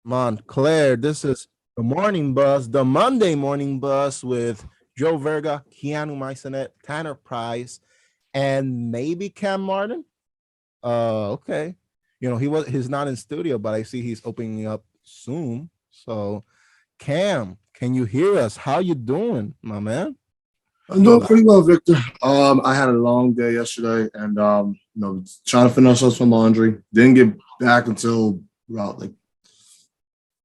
Montclair. This is the morning bus, the Monday morning bus with Joe Verga, Kianu Maysonett, Tanner Price, and maybe Cam Martin. Okay. He's not in studio, but I see he's opening up soon. So Cam, can you hear us? How you doing, my man? I'm doing pretty well, Victor. I had a long day yesterday, and trying to finish up some laundry. Didn't get back until about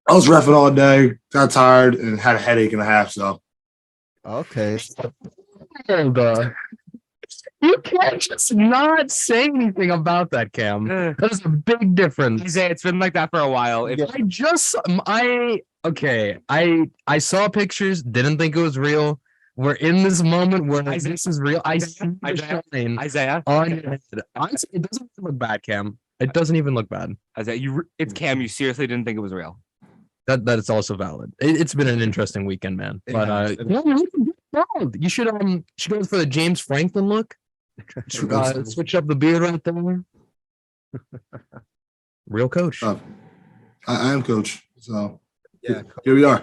I was reffing all day, got tired, and had a headache and a half. So Okay. And you can't just not say anything about that, Cam. There's a big difference. Isaiah, it's been like that for a while. Yeah. I saw pictures, didn't think it was real. We're in this moment where this is real. I see the shine Isaiah, on your head. Honestly, it doesn't even look bad, Cam. It doesn't even look bad. Isaiah, it's Cam. You seriously didn't think it was real? That is also valid. It's been an interesting weekend, man. But you should go for the James Franklin look. Switch up the beard right there. Real coach. I am coach. So Yeah. here we are.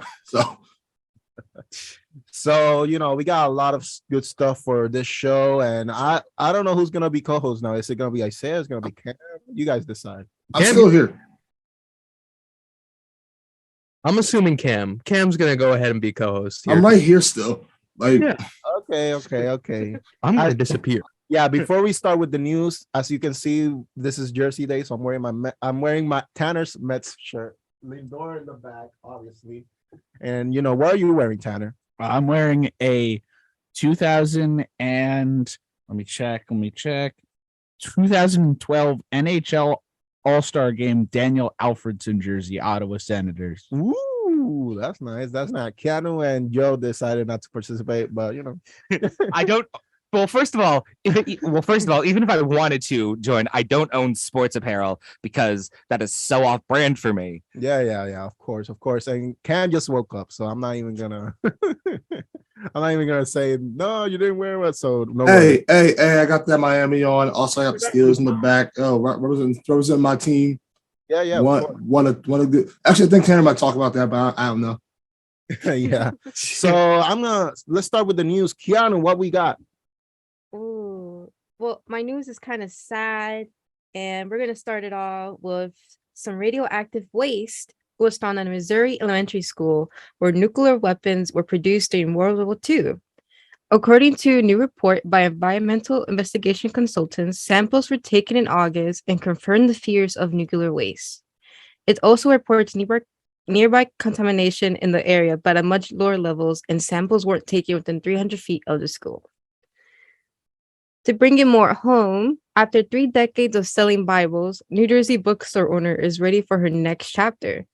So, we got a lot of good stuff for this show, and I don't know who's gonna be co-host now. Is it gonna be Isaiah? Is it gonna be Cam? You guys decide. I'm still here. I'm assuming Cam. Cam's gonna go ahead and be co-host here. I'm right here still. Yeah. Okay. I'm gonna disappear. Yeah, before we start with the news, as you can see, this is Jersey Day, so I'm wearing my Tanner's Mets shirt. Lindor in the back, obviously. And what are you wearing, Tanner? I'm wearing a 2000 and let me check. 2012 NHL All-Star Game Daniel Alfredson jersey, Ottawa Senators. Ooh, that's nice. That's not. Kianu and Joe decided not to participate, but I don't. Well, first of all, even if I wanted to join, I don't own sports apparel because that is so off-brand for me. Yeah. Of course. And Cam just woke up, so I'm not even gonna. I'm not even gonna say no. You didn't wear it, so no. Hey! I got that Miami on. Also, I got the Steelers in the back. Oh, represent my team. Yeah. One of good. Actually, I think Tanner might talk about that, but I don't know. Yeah. So let's start with the news. Kianu, what we got? Ooh, well, my news is kind of sad, and we're gonna start it off with some radioactive waste was found in a Missouri elementary school where nuclear weapons were produced during World War II. According to a new report by environmental investigation consultants, samples were taken in August and confirmed the fears of nuclear waste. It also reports nearby contamination in the area, but at much lower levels, and samples weren't taken within 300 feet of the school. To bring it more home, after 3 decades of selling Bibles, New Jersey bookstore owner is ready for her next chapter.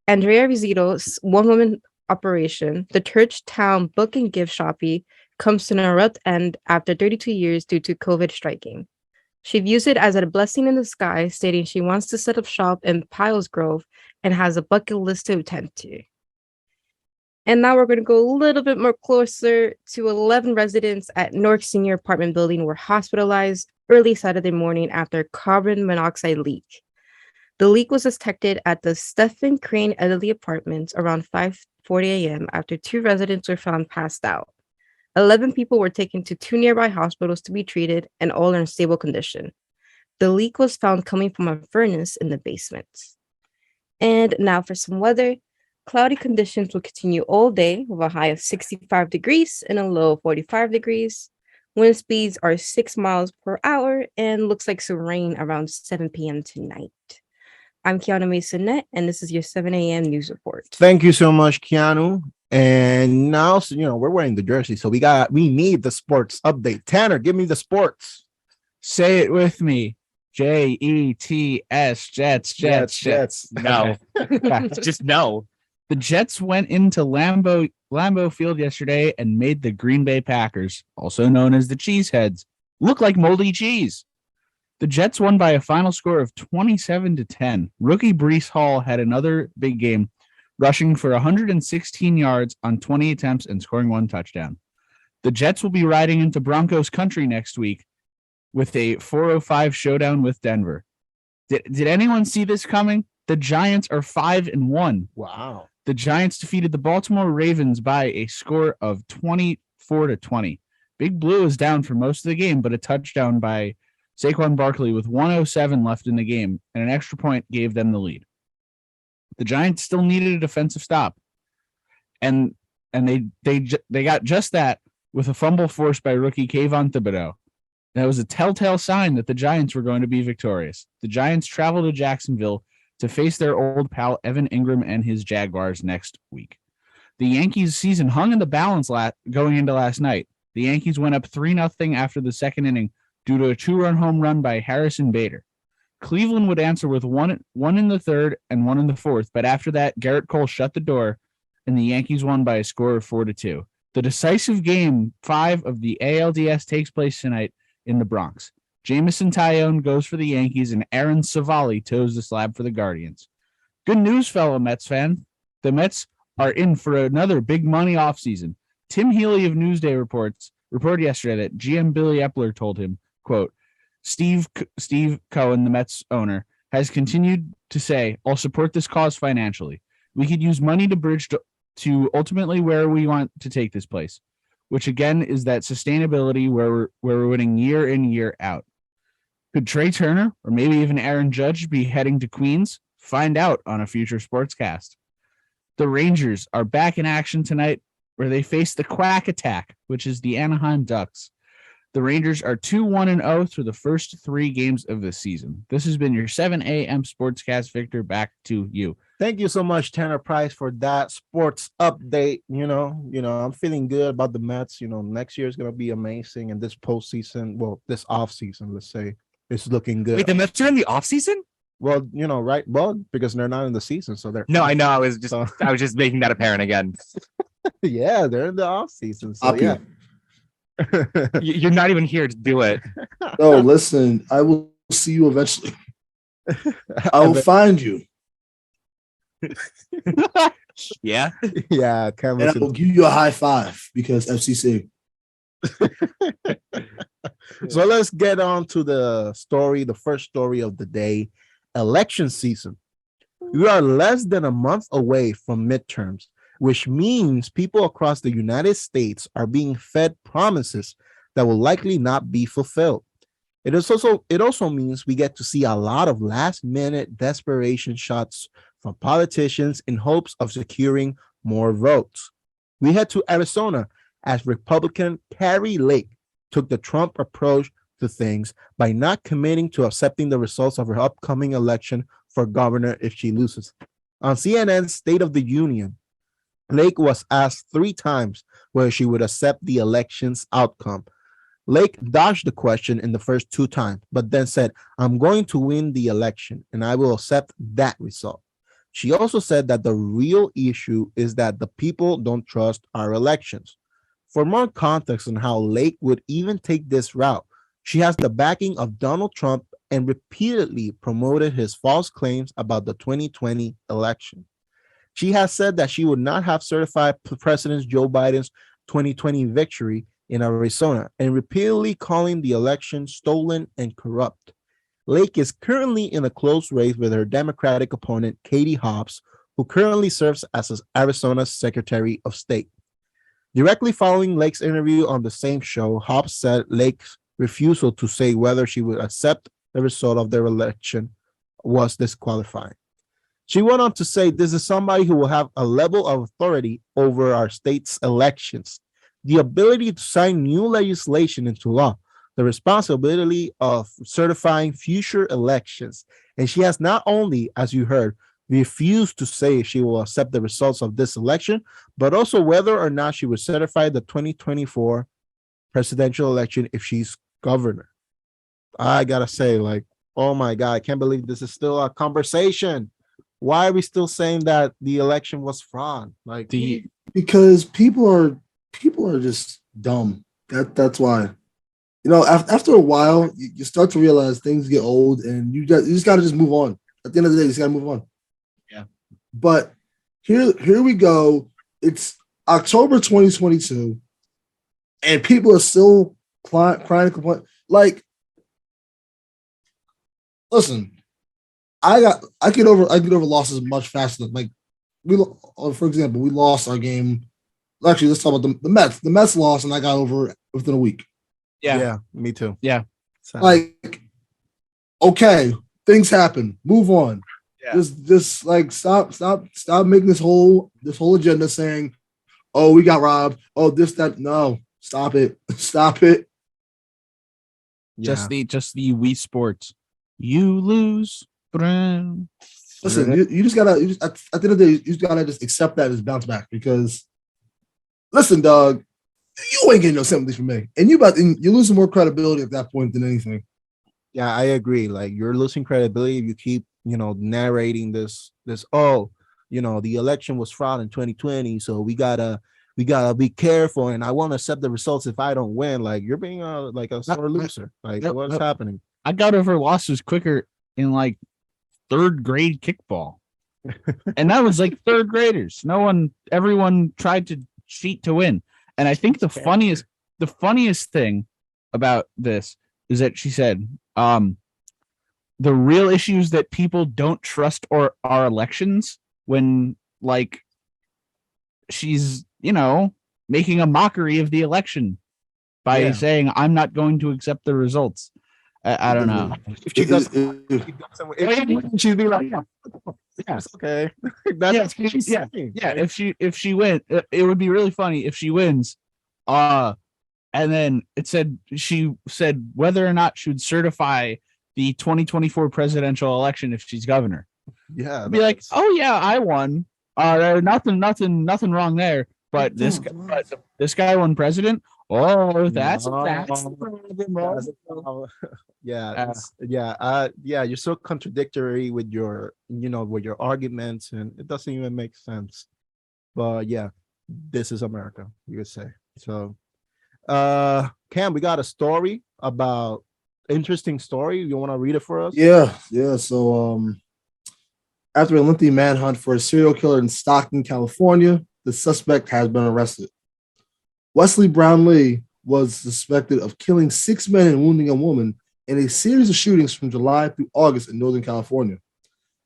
Andrea Rizito's one-woman operation, the Church Town Book and Gift Shoppy, comes to an abrupt end after 32 years due to COVID striking. She views it as a blessing in disguise, stating she wants to set up shop in Piles Grove and has a bucket list to attend to. And now we're going to go a little bit more closer to 11 residents at Newark Senior Apartment Building were hospitalized early Saturday morning after a carbon monoxide leak. The leak was detected at the Stephen Crane Elderly Apartments around 5:40 a.m. after 2 residents were found passed out. 11 people were taken to 2 nearby hospitals to be treated and all are in stable condition. The leak was found coming from a furnace in the basement. And now for some weather. Cloudy conditions will continue all day with a high of 65 degrees and a low of 45 degrees. Wind speeds are 6 miles per hour and looks like some rain around 7 p.m. tonight. I'm Kianu Maysonett, and this is your 7 a.m. news report. Thank you so much, Kianu. And now, we're wearing the jersey, so we need the sports update. Tanner, give me the sports. Say it with me. Jets, Jets. No, just no. The Jets went into Lambeau Field yesterday and made the Green Bay Packers, also known as the Cheeseheads, look like moldy cheese. The Jets won by a final score of 27-10. Rookie Breece Hall had another big game, rushing for 116 yards on 20 attempts and scoring 1 touchdown. The Jets will be riding into Broncos country next week with a 4:05 showdown with Denver. Did anyone see this coming? The Giants are 5-1. Wow. The Giants defeated the Baltimore Ravens by a score of 24-20. Big Blue is down for most of the game, but a touchdown by Saquon Barkley with 1:07 left in the game, and an extra point gave them the lead. The Giants still needed a defensive stop, and they got just that with a fumble forced by rookie Kayvon Thibodeau. That was a telltale sign that the Giants were going to be victorious. The Giants travel to Jacksonville to face their old pal Evan Ingram and his Jaguars next week. The Yankees' season hung in the balance going into last night. The Yankees went up 3-0 after the second inning due to a 2-run home run by Harrison Bader. Cleveland would answer with one in the third and one in the fourth, but after that, Garrett Cole shut the door, and the Yankees won by a score of 4-2. The decisive game 5 of the ALDS takes place tonight in the Bronx. Jamison Tyone goes for the Yankees, and Aaron Savali toes the slab for the Guardians. Good news, fellow Mets fan. The Mets are in for another big money offseason. Tim Healy of Newsday reported yesterday that GM Billy Epler told him, quote, Steve Cohen, the Mets owner, has continued to say, I'll support this cause financially. We could use money to bridge to ultimately where we want to take this place, which again is that sustainability where we're winning year in, year out. Could Trey Turner or maybe even Aaron Judge be heading to Queens? Find out on a future sportscast. The Rangers are back in action tonight where they face the Quack Attack, which is the Anaheim Ducks. The Rangers are 2-1-0 through the first 3 games of the season. This has been your 7 a.m. Sportscast. Victor, back to you. Thank you so much, Tanner Price, for that sports update. You know, I'm feeling good about the Mets. Next year is going to be amazing. And this postseason, well, this offseason, let's say, it's looking good. Wait, the Mets are in the offseason? Well, right? Well, because they're not in the season, so they're No, I know. I was just making that apparent again. yeah, they're in the offseason. So yeah. You're not even here to do it. No, listen, I will see you eventually. I will find you. Yeah. Yeah, and I will give you a high five because FCC. So let's get on to the first story of the day, election season. We are less than a month away from midterms, which means people across the United States are being fed promises that will likely not be fulfilled. It also means we get to see a lot of last-minute desperation shots from politicians in hopes of securing more votes. We head to Arizona as Republican Kari Lake took the Trump approach to things by not committing to accepting the results of her upcoming election for governor if she loses. On CNN's State of the Union, Lake was asked 3 times whether she would accept the election's outcome. Lake dodged the question in the first 2 times, but then said, I'm going to win the election and I will accept that result. She also said that the real issue is that the people don't trust our elections. For more context on how Lake would even take this route, she has the backing of Donald Trump and repeatedly promoted his false claims about the 2020 election. She has said that she would not have certified President Joe Biden's 2020 victory in Arizona and repeatedly calling the election stolen and corrupt. Lake is currently in a close race with her Democratic opponent, Katie Hobbs, who currently serves as Arizona's Secretary of State. Directly following Lake's interview on the same show, Hobbs said Lake's refusal to say whether she would accept the result of their election was disqualifying. She went on to say, this is somebody who will have a level of authority over our state's elections, the ability to sign new legislation into law, the responsibility of certifying future elections. And she has not only, as you heard, refused to say if she will accept the results of this election, but also whether or not she would certify the 2024 presidential election if she's governor. I gotta say, oh my God, I can't believe this is still a conversation. Why are we still saying that the election was fraud? Because people are just dumb. That's why. After a while, you start to realize things get old, and you just got to just move on. At the end of the day, you just got to move on. Yeah. But here we go. It's October 2022, and people are still crying and complaining. Listen, I get over losses much faster. Like for example, we lost our game. Actually, let's talk about the Mets. The Mets lost, and I got over it within a week. Yeah, me too. Yeah. Like, okay, things happen. Move on. Yeah. Just like stop making this whole agenda saying, "Oh, we got robbed. Oh, this that." No, stop it. Stop it. Just the Wii Sports. You lose. Listen, you just gotta. At the end of the day, you just gotta just accept that as bounce back because, listen, dog, you ain't getting no sympathy from me, and you're losing more credibility at that point than anything. Yeah, I agree. Like you're losing credibility if you keep, narrating this. Oh, the election was fraud in 2020, so we gotta be careful. And I won't accept the results if I don't win. Like you're being a sore loser. Like what's happening? I got over losses quicker in like third grade kickball, and that was like third graders. Everyone tried to cheat to win. And I think the funniest thing about this is that she said, the real issues that people don't trust or our elections when like she's, making a mockery of the eletion by saying, I'm not going to accept the results. I don't know. If she does, she'd be like, yeah, it's okay. That's yeah. If she wins, it would be really funny if she wins. And then she said whether or not she would certify the 2024 presidential election if she's governor. Yeah, I'd be like, oh yeah, I won. Nothing wrong there. But this guy won president. Oh, that's you're so contradictory with your arguments, and it doesn't even make sense. But yeah, this is America, you could say. So Cam, we got a story about interesting story. You want to read it for us? Yeah. So after a lengthy manhunt for a serial killer in Stockton, California, the suspect has been arrested. Wesley Brown Lee was suspected of killing 6 men and wounding a woman in a series of shootings from July through August in Northern California,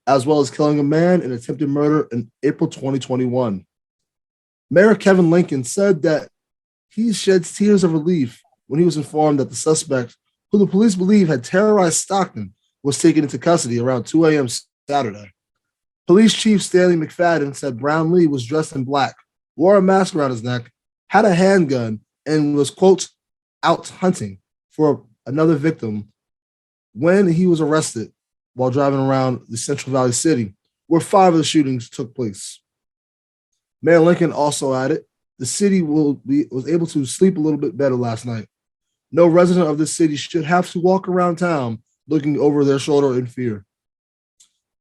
as well as killing a man in attempted murder in April 2021. Mayor Kevin Lincoln said that he sheds tears of relief when he was informed that the suspect, who the police believe had terrorized Stockton, was taken into custody around 2 a.m. Saturday. Police Chief Stanley McFadden said Brown Lee was dressed in black, wore a mask around his neck, had a handgun, and was, quote, out hunting for another victim when he was arrested while driving around the Central Valley City, where 5 of the shootings took place. Mayor Lincoln also added, the city was able to sleep a little bit better last night. No resident of the city should have to walk around town looking over their shoulder in fear.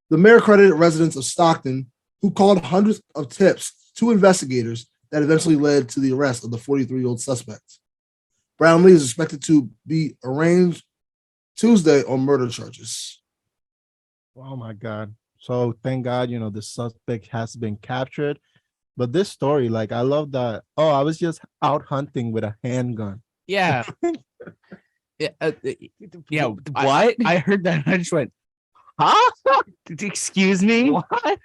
The mayor credited residents of Stockton who called hundreds of tips to investigators that eventually led to the arrest of the 43-year-old suspect. Brown Lee is expected to be arraigned Tuesday on murder charges. Oh my God. So thank God, the suspect has been captured. But this story, like, I love that. Oh, I was just out hunting with a handgun. Yeah. Yeah. What? I heard that and I just went, huh? Excuse me? what?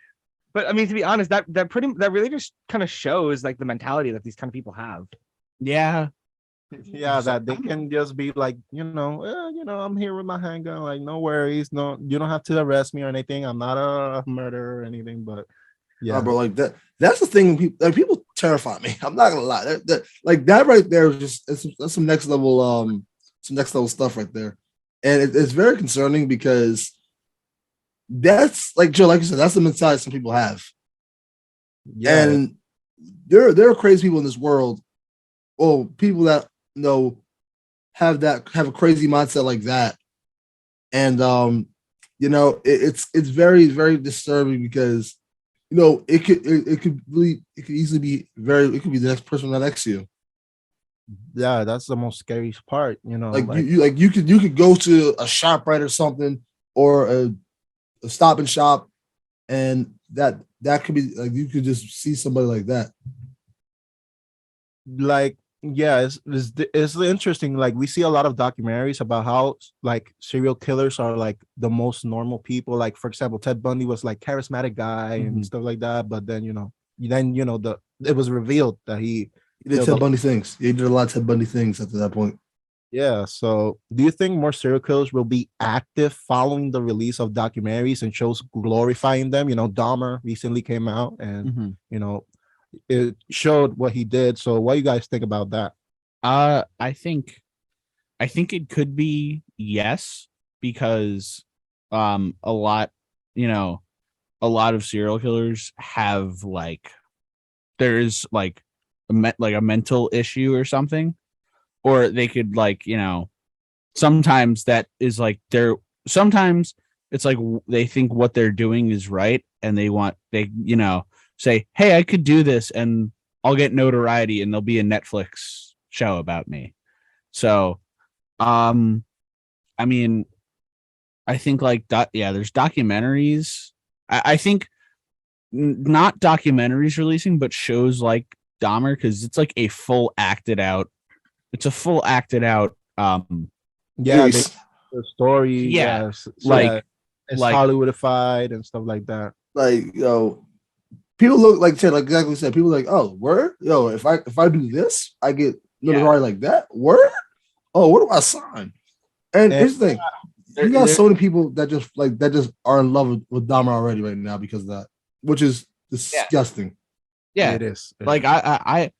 But I mean, to be honest, that really just kind of shows like the mentality that these kind of people have. Yeah. Yeah, that they can just be like, I'm here with my handgun. Like, no worries. No, you don't have to arrest me or anything. I'm not a murderer or anything, but yeah, bro, like that. That's the thing. People terrify me. I'm not gonna lie. That right there is just that's some next level stuff right there, and it's very concerning because that's like Joe, like you said, that's the mentality some people have. Yeah, and there are crazy people in this world, or people that have a crazy mindset like that, and it's very, very disturbing because. It could easily be it could be the next person right next to you. Yeah, that's the most scary part. You could go to a shop right or something or a Stop and Shop, and that could be like you could just see somebody like that. Like Yeah, it's interesting. Like we see a lot of documentaries about how like serial killers are like the most normal people. Like for example, Ted Bundy was like charismatic guy and Mhm. stuff like that. But then the it was revealed that he He did killed. Ted Bundy things. He did a lot of Ted Bundy things after that point. Yeah. So do you think more serial killers will be active following the release of documentaries and shows glorifying them? Dahmer recently came out and Mhm. it showed what he did. So what do you guys think about that? I think it could be yes, because a lot, a lot of serial killers have like there's like a mental issue or something, or they could like, sometimes that is like sometimes it's like they think what they're doing is right, and they say, hey, I could do this and I'll get notoriety and there'll be a Netflix show about me. So I mean, I think like there's documentaries. I think not documentaries releasing, but shows like Dahmer, because it's like a full acted out. It's a full acted out. Yeah, Series. the story. Yeah, Yes, like it's like Hollywoodified and stuff like that. Like, people look like Ted, like exactly what you said. People like, oh, word, if I do this, I get notoriety like that. Word, oh, what do I sign? And here's the thing: you got so many people that just are in love with Dahmer already right now because of that, which is disgusting. yeah, It is. like I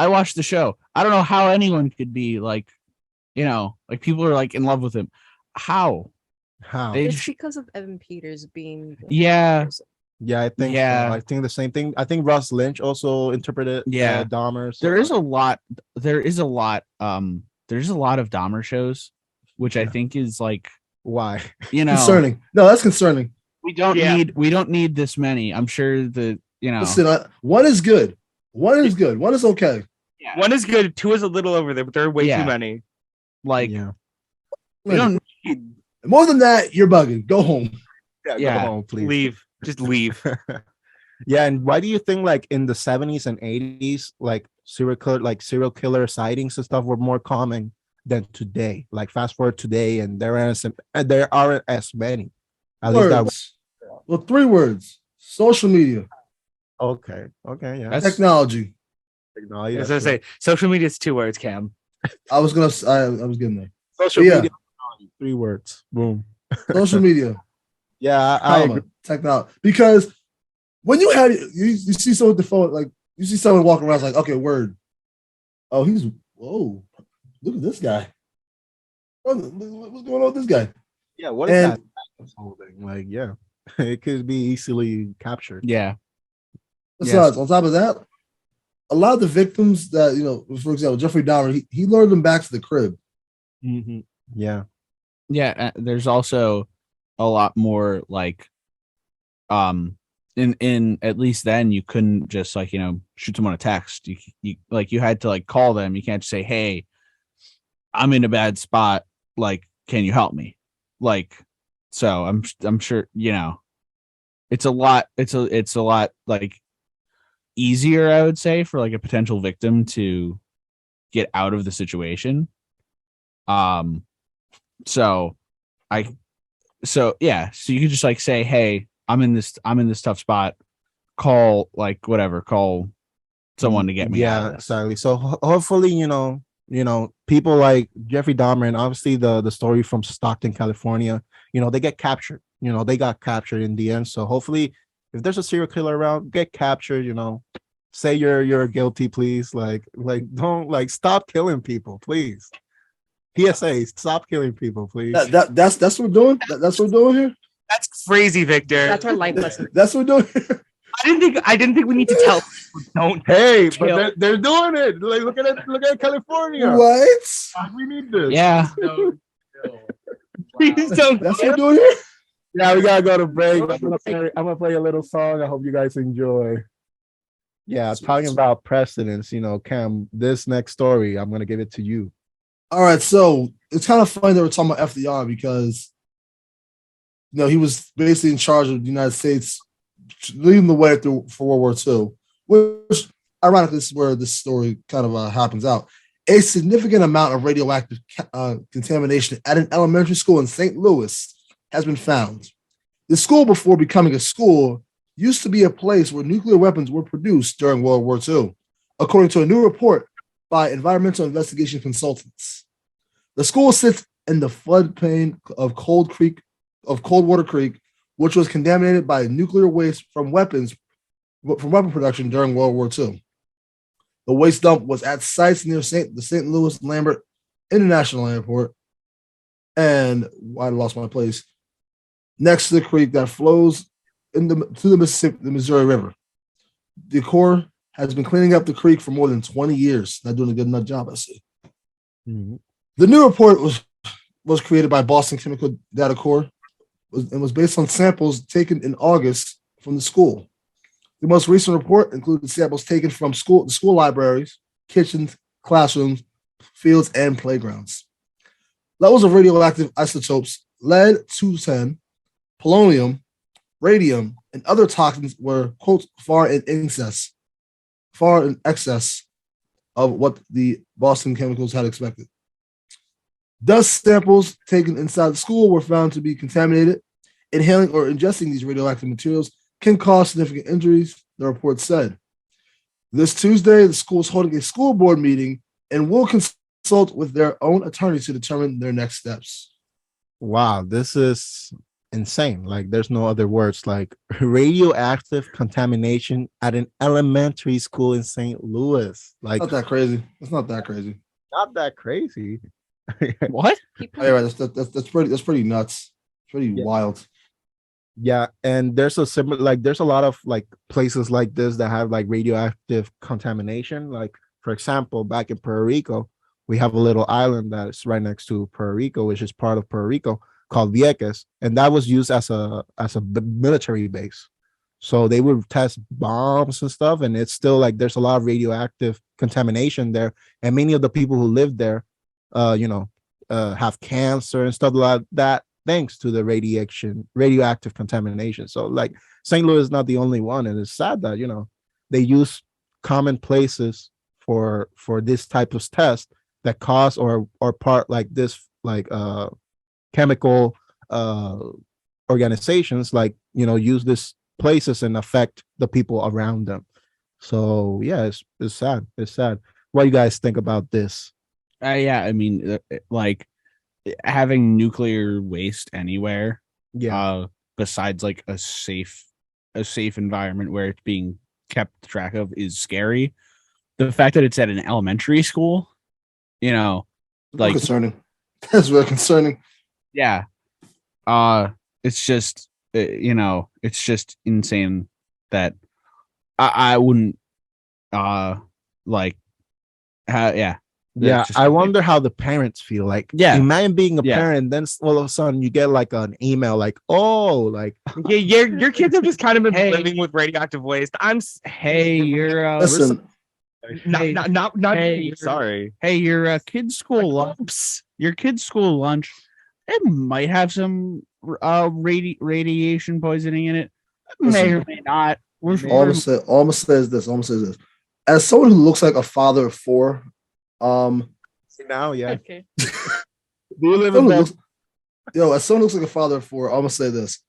watched the show. I don't know how anyone could be like, like people are like in love with him. How? How? They It's just- because of Evan Peters being Yeah. person. Yeah, I think so. Yeah. I think the same thing. I think Ross Lynch also interpreted Yeah. Dahmer. So there is a lot. There's a lot of Dahmer shows, which I think is like, why? Concerning. No, that's concerning. we don't need this many. I'm sure that Listen, one is good. One is good. One is okay. One is good, two is a little over there, but there are way Yeah. too many. like Yeah. we don't More than that, you're bugging. Go home. Yeah. Go home, please. Leave. Just leave. Yeah, and why do you think like in the 70s and 80s, like serial killer sightings and stuff were more common than today? Like fast forward today, and there aren't as many. At least that. Words. Well, 3 words: social media, Okay. Yeah. That's- technology. Technology. As that's I true. say, social media is 2 words, Cam. I was getting there. Social Yeah. media. 3 words. Boom. Social media, Yeah, I agree. technology. Because when you see someone with the phone, like you see someone walking around, it's like, okay, word. Oh, whoa, look at this guy. What's going on with this guy? Yeah, what is And- that holding? Like, yeah, it could be easily captured. yeah. Besides, on top of that, a lot of the victims that, for example, Jeffrey Dahmer, he lured them back to the crib. Mm-hmm. Yeah. Yeah, there's also a lot more like in at least then you couldn't just like shoot someone a text. You had to like call them. You can't just say, hey, I'm in a bad spot, like can you help me? Like, so I'm sure it's a lot like easier, I would say, for like a potential victim to get out of the situation. So you could just like say, hey, I'm in this tough spot, call someone to get me out Yeah, of this. exactly. So hopefully, people like Jeffrey Dahmer and obviously the story from Stockton, California, they get captured. They got captured in the end. So hopefully, if there's a serial killer around, get captured. Say you're guilty, please. Like don't like stop killing people, please. PSA, stop killing people, please. That's what we're doing. That's what we're doing here. That's crazy, Victor. That's our life lesson. That's what we're doing here. I didn't think we need to tell people don't. Hey, Kill. but they're doing it. Like look at California. What? We need this. Yeah. Please don't. That's what we're doing here. Yeah, we gotta go to break. I'm gonna play a little song. I hope you guys enjoy. Yeah, talking about precedents, Cam, this next story, I'm gonna give it to you. All right, so it's kind of funny that we're talking about FDR because he was basically in charge of the United States, leading the way for World War II, which ironically this is where this story kind of happens out. a significant amount of radioactive contamination at an elementary school in St. Louis has been found. The school, before becoming a school, used to be a place where nuclear weapons were produced during World War II, according to a new report by environmental investigation consultants. The school sits in the floodplain of Coldwater Creek, which was contaminated by nuclear waste from weapon production during World War II. The waste dump was at sites near the St. Louis Lambert International Airport, and I lost my place, next to the creek that flows to the Missouri River. The Corps has been cleaning up the creek for more than 20 years. Not doing a good enough job, I see. Mm-hmm. The new report was created by Boston Chemical Data Corps and was based on samples taken in August from the school. The most recent report included samples taken from the school libraries, kitchens, classrooms, fields, and playgrounds. Levels of radioactive isotopes lead-210, polonium, radium, and other toxins were, quote, far in excess of what the Boston Chemicals had expected. Dust samples taken inside the school were found to be contaminated. Inhaling or ingesting these radioactive materials can cause significant injuries, the report said. This Tuesday, the school is holding a school board meeting and will consult with their own attorneys to determine their next steps. Wow, this is insane. Like, there's no other words. Like, radioactive contamination at an elementary school in St. Louis. Like, not that crazy. It's not that crazy. Not that crazy. What? Anyway, that's pretty nuts. Pretty wild. Yeah, and there's a lot of like places like this that have like radioactive contamination. Like, for example, back in Puerto Rico, we have a little island that is right next to Puerto Rico, which is part of Puerto Rico, called Vieques, and that was used as a military base. So they would test bombs and stuff, and it's still like there's a lot of radioactive contamination there, and many of the people who live there, have cancer and stuff like that, thanks to the radioactive contamination. So like St. Louis is not the only one, and it's sad that they use common places for this type of test that cause or part like this chemical organizations use this places and affect the people around them. So yeah, it's sad. It's sad. What do you guys think about this? Yeah, I mean, like having nuclear waste anywhere, besides like a safe environment where it's being kept track of is scary. The fact that it's at an elementary school, like concerning. That's really concerning. Yeah. It's just it's just insane that I wouldn't Yeah, I wonder how the parents feel. Like, imagine being a parent, then all of a sudden you get like an email, like, oh, like, your kids have just kind of been living with radioactive waste. Listen. Sorry. Hey, your kid's school lunch. Your kid's school lunch. It might have some radiation poisoning in it. May or may not. All I'm gonna say is this. As someone who looks like a father of four, now, yeah. Okay. Do you live in as someone who looks like a father of four, I'm gonna say this.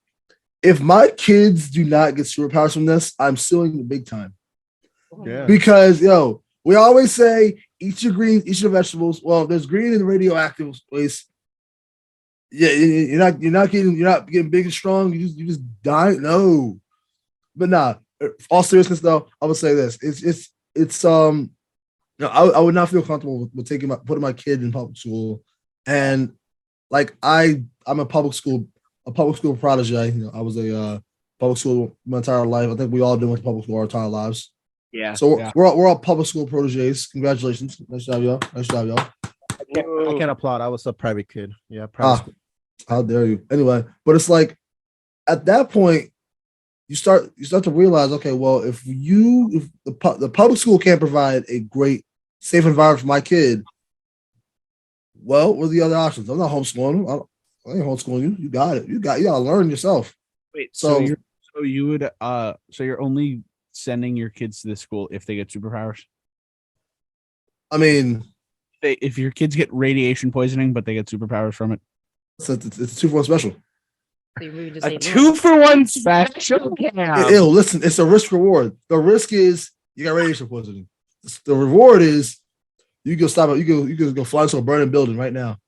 If my kids do not get superpowers from this, I'm suing the big time. Yeah. Because we always say eat your greens, eat your vegetables. Well, if there's green in the radioactive waste, you're not getting big and strong. You just die. No, but nah. All seriousness though, I'm gonna say this. I would not feel comfortable with putting my kid in public school, and like I'm a public school protege. I was a public school my entire life. I think we all went to public school our entire lives. Yeah. So we're all public school proteges. Congratulations, nice job, y'all. I can't applaud. I was a private kid. Yeah, private school. How dare you? Anyway, but it's like at that point you start to realize, okay, well, if the public school can't provide a great safe environment for my kid, well, what are the other options? I'm not homeschooling him. I ain't homeschooling you. You got it. You gotta learn yourself. Wait, so you're only sending your kids to this school if they get superpowers? I mean, if your kids get radiation poisoning, but they get superpowers from it. So it's a 2-for-1 special. So you really just A say no. 2-for-1 special. Listen, it's a risk reward. The risk is you got radiation poisoning. The reward is you can stop it. You can go fly into a burning building right now.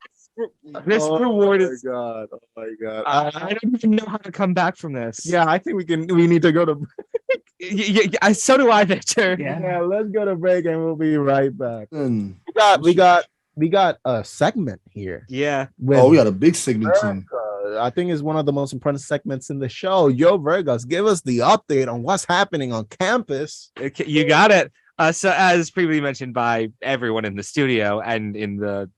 This reward is. God! Oh my God! I don't even know how to come back from this. Yeah, I think we need to go to. So do I, Victor. Yeah, let's go to break and we'll be right back. And, We got a segment here. Yeah. With we got a big segment too. I think it's one of the most important segments in the show. Yo, Vergas, give us the update on what's happening on campus. Okay, you got it. So as previously mentioned by everyone in the studio and in the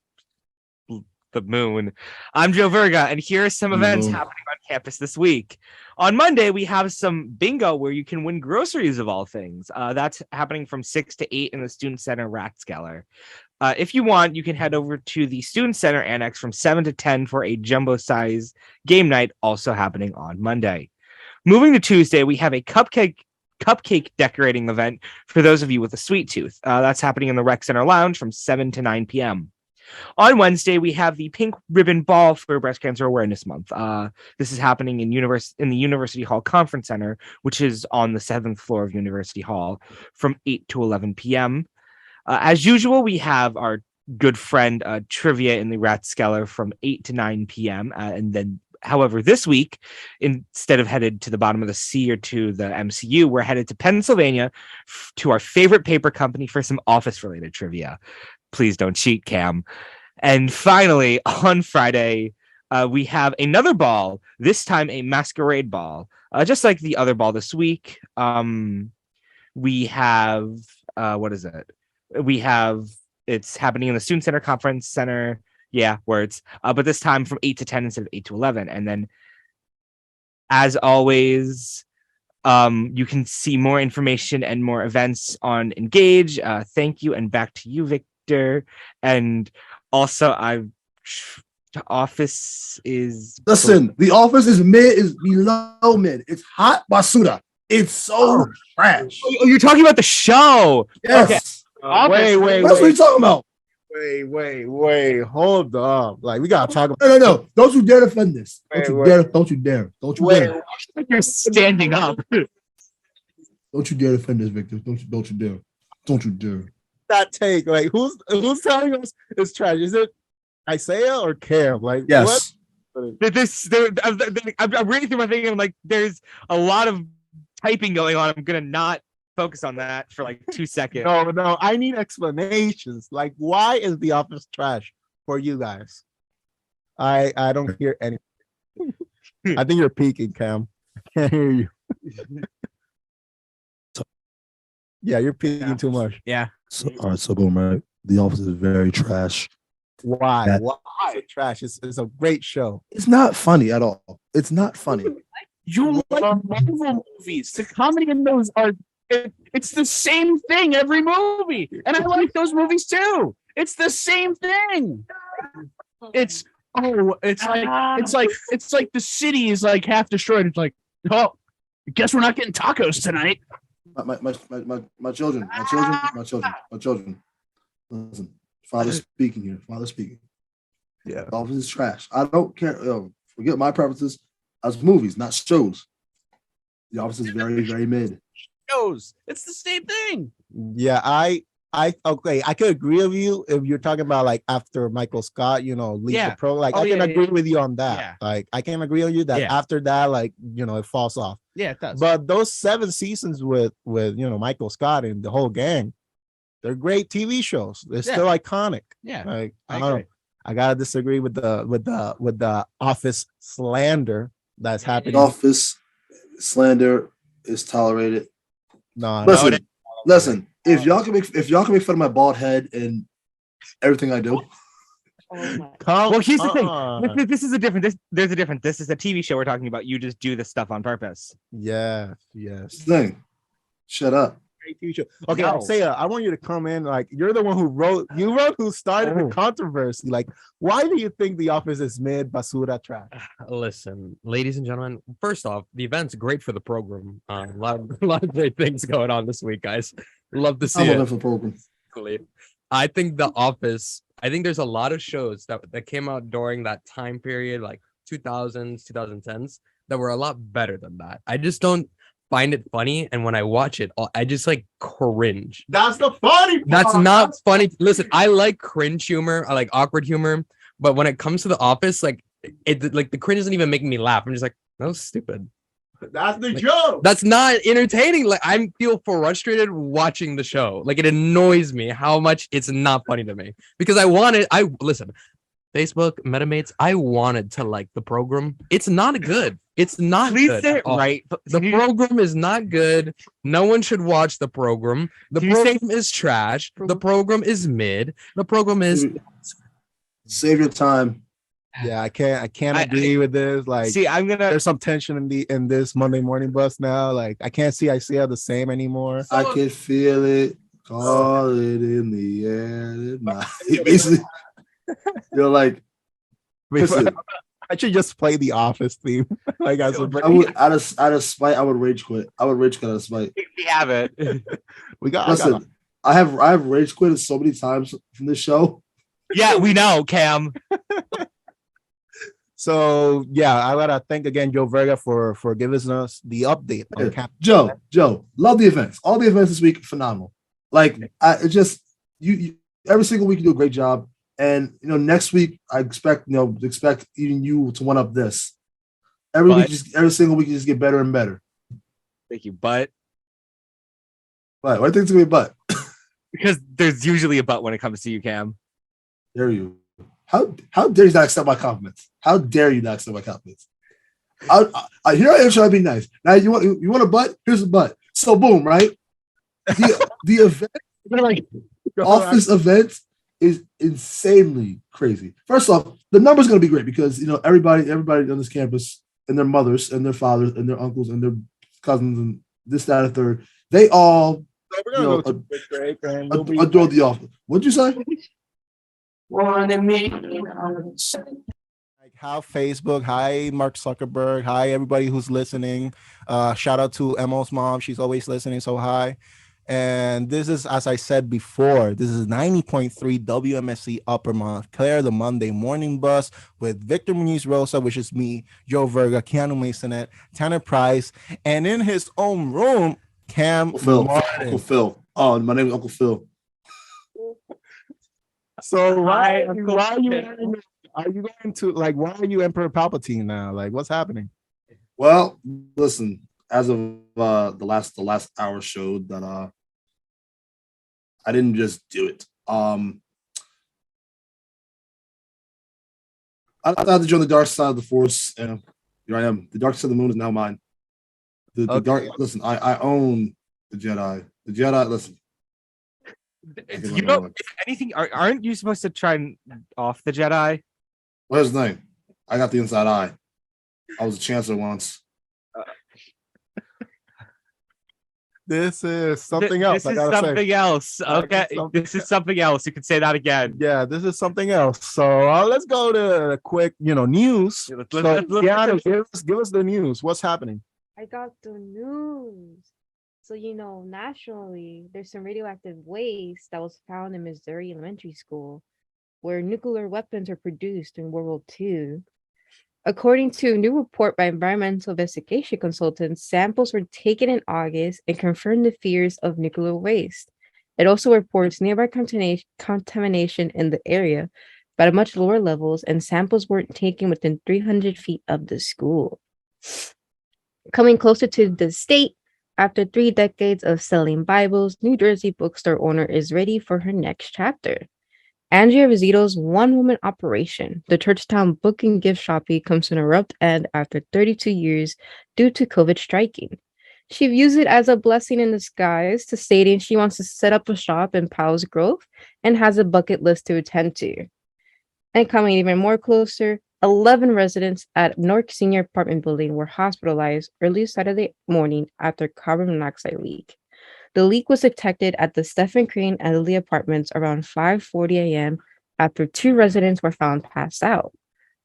moon, I'm Joe Verga, and here are some events happening on campus this week. On Monday, we have some bingo where you can win groceries of all things. That's happening from 6 to 8 in the Student Center Ratskeller. If you want, you can head over to the Student Center Annex from 7 to 10 for a jumbo size game night, also happening on Monday. Moving to Tuesday, we have a cupcake decorating event for those of you with a sweet tooth. That's happening in the Rec Center Lounge from 7 to 9 p.m. On Wednesday, we have the Pink Ribbon Ball for Breast Cancer Awareness Month. This is happening in the University Hall Conference Center, which is on the 7th floor of University Hall from 8 to 11 p.m. As usual, we have our good friend trivia in the Ratskeller from 8 to 9 p.m. And then, however, this week, instead of headed to the bottom of the sea or to the MCU, we're headed to Pennsylvania to our favorite paper company for some office-related trivia. Please don't cheat, Cam. And finally, on Friday, we have another ball, this time a masquerade ball. Just like the other ball this week, we have, what is it? It's happening in the Student Center Conference Center. Yeah, words. But this time from 8 to 10 instead of 8 to 11. And then, as always, you can see more information and more events on Engage. Thank you, and back to you, Victor. And also, the office is. Listen, the office is below mid. It's hot basura. It's so trash. Oh, you're talking about the show. Yes. Okay. Wait. That's what you're talking about. Wait. Hold up. Like, we gotta talk about. No. Don't you dare defend this. Don't you dare. You're standing up. Don't you dare defend this, Victor. Don't you dare. that take. Like, who's telling us it's trash? Is it Isaiah or Cam? Like, yes. What? I'm reading through my thing and I'm like, there's a lot of typing going on. I'm gonna not focus on that for like 2 seconds. No, I need explanations. Like, why is the office trash for you guys? I don't hear anything. I think you're peeking, Cam. I can't hear you. Yeah, you're peeking too much. Yeah. So, all right, so boom, right? The Office is very trash. Why? Why is it trash? It's a great show. It's not funny at all. It's not funny. You like Marvel movies. The comedy in those it's the same thing every movie. And I like those movies too. It's the same thing. It's like the city is like half destroyed. It's like, oh, I guess we're not getting tacos tonight. My children. Listen, father speaking here. Yeah. The Office is trash. I don't care. Forget my preferences as movies, not shows. The Office is very, very mid. Shows. It's the same thing. Yeah, I could agree with you if you're talking about like after Michael Scott, leaves the pro. Like, I can agree with you on that. Yeah. Like, I can agree with you that after that, like, it falls off. Yeah, it does. But those 7 seasons with Michael Scott and the whole gang, they're great TV shows. They're still iconic. Yeah, like I agree. I gotta disagree with the Office slander that's happening. The Office slander is tolerated. No, listen. If y'all can make fun of my bald head and everything I do. Well, here's the thing. This is a different. There's a difference. This is a TV show we're talking about. You just do this stuff on purpose. Yes. Thing. Shut up. Great TV show. Okay, Isaiah, I want you to come in. Like, you're the one who started the controversy. Like, why do you think The Office is mid basura trash? Listen, ladies and gentlemen, first off, the event's great for the program. A lot of great things going on this week, guys. Love to see I'm it. looking for the program. I think The Office I think there's a lot of shows that came out during that time period, like 2000s, 2010s, that were a lot better than that. I just don't find it funny, and when I watch it, I just like cringe. That's the funny part. That's not funny. Listen, I like cringe humor. I like awkward humor, but when it comes to The Office, like the cringe isn't even making me laugh. I'm just like, that was stupid. That's the joke. That's not entertaining. Like I feel frustrated watching the show. Like it annoys me how much it's not funny to me because I listen. Facebook, Metamates, I wanted to like the program. It's not good. It's not Please good. say it right. The program is not good. No one should watch the program. The program is trash. The program is mid. The program is Save your time. Yeah, I can't agree with this. Like, see, there's some tension in this Monday morning bus now. Like, I can't see ICL the same anymore. I can feel it. Call it in the air. Basically, you're like, listen, I should just play the Office theme. Like, as a out of spite, I would rage quit. I would rage quit out of spite. we have it. Listen, I have rage quit so many times from this show. Yeah, we know, Cam. So yeah, I gotta thank again Joe Verga for giving us the update on Joe, love the events. All the events this week, phenomenal. Like it just you every single week you do a great job. And next week I expect even you to one up this. Every single week you just get better and better. Thank you, but why do you think it's gonna be a butt? Because there's usually a butt when it comes to you, Cam. There you. How dare you not accept my compliments? How dare you not accept my compliments? Here I am trying to be nice. Now you want a butt? Here's a butt. So boom, right? The event, Office event is insanely crazy. First off, the number's gonna be great because everybody on this campus and their mothers and their fathers and their uncles and their cousins and this, that, and third, they all adore the Office. What'd you say? Like how Facebook, hi Mark Zuckerberg, hi everybody who's listening. Shout out to Emo's mom, she's always listening, so hi. And this is, as I said before, this is 90.3 WMSC Upper Montclair, the Monday morning bus with Victor Muniz Rosa, which is me, Joe Verga, Kianu Maysonett, Tanner Price, and in his own room, Cam Martin. Uncle Phil. Oh, my name is Uncle Phil. So why are you going to why are you Emperor Palpatine now? Like, what's happening? Well, listen, as of the last hour showed that I didn't just do it. I had to join the dark side of the Force, and here I am. The dark side of the moon is now mine. The dark. Listen, I own the Jedi. The Jedi. Listen. If anything, aren't you supposed to try and off the Jedi? What's his name? I got the inside eye. I was a chancellor once. This is something else. This is something else. Okay, this is something else. You can say that again. Yeah, this is something else. So let's go to a quick, news. Give us the news. What's happening? I got the news. So, nationally, there's some radioactive waste that was found in Missouri Elementary School, where nuclear weapons were produced during World War II. According to a new report by environmental investigation consultants, samples were taken in August and confirmed the fears of nuclear waste. It also reports nearby contamination in the area, but at much lower levels, and samples weren't taken within 300 feet of the school. Coming closer to the state, after 3 decades of selling Bibles, New Jersey bookstore owner is ready for her next chapter. Andrea Rizito's one-woman operation, the Churchtown book and gift shopping, comes to an abrupt end after 32 years due to COVID striking. She views it as a blessing in disguise, to stating she wants to set up a shop in Powell's Grove and has a bucket list to attend to. And coming even more closer, 11 residents at Newark Senior Apartment Building were hospitalized early Saturday morning after carbon monoxide leak. The leak was detected at the Stephen Crane and Lily Apartments around 5:40 a.m. after 2 residents were found passed out.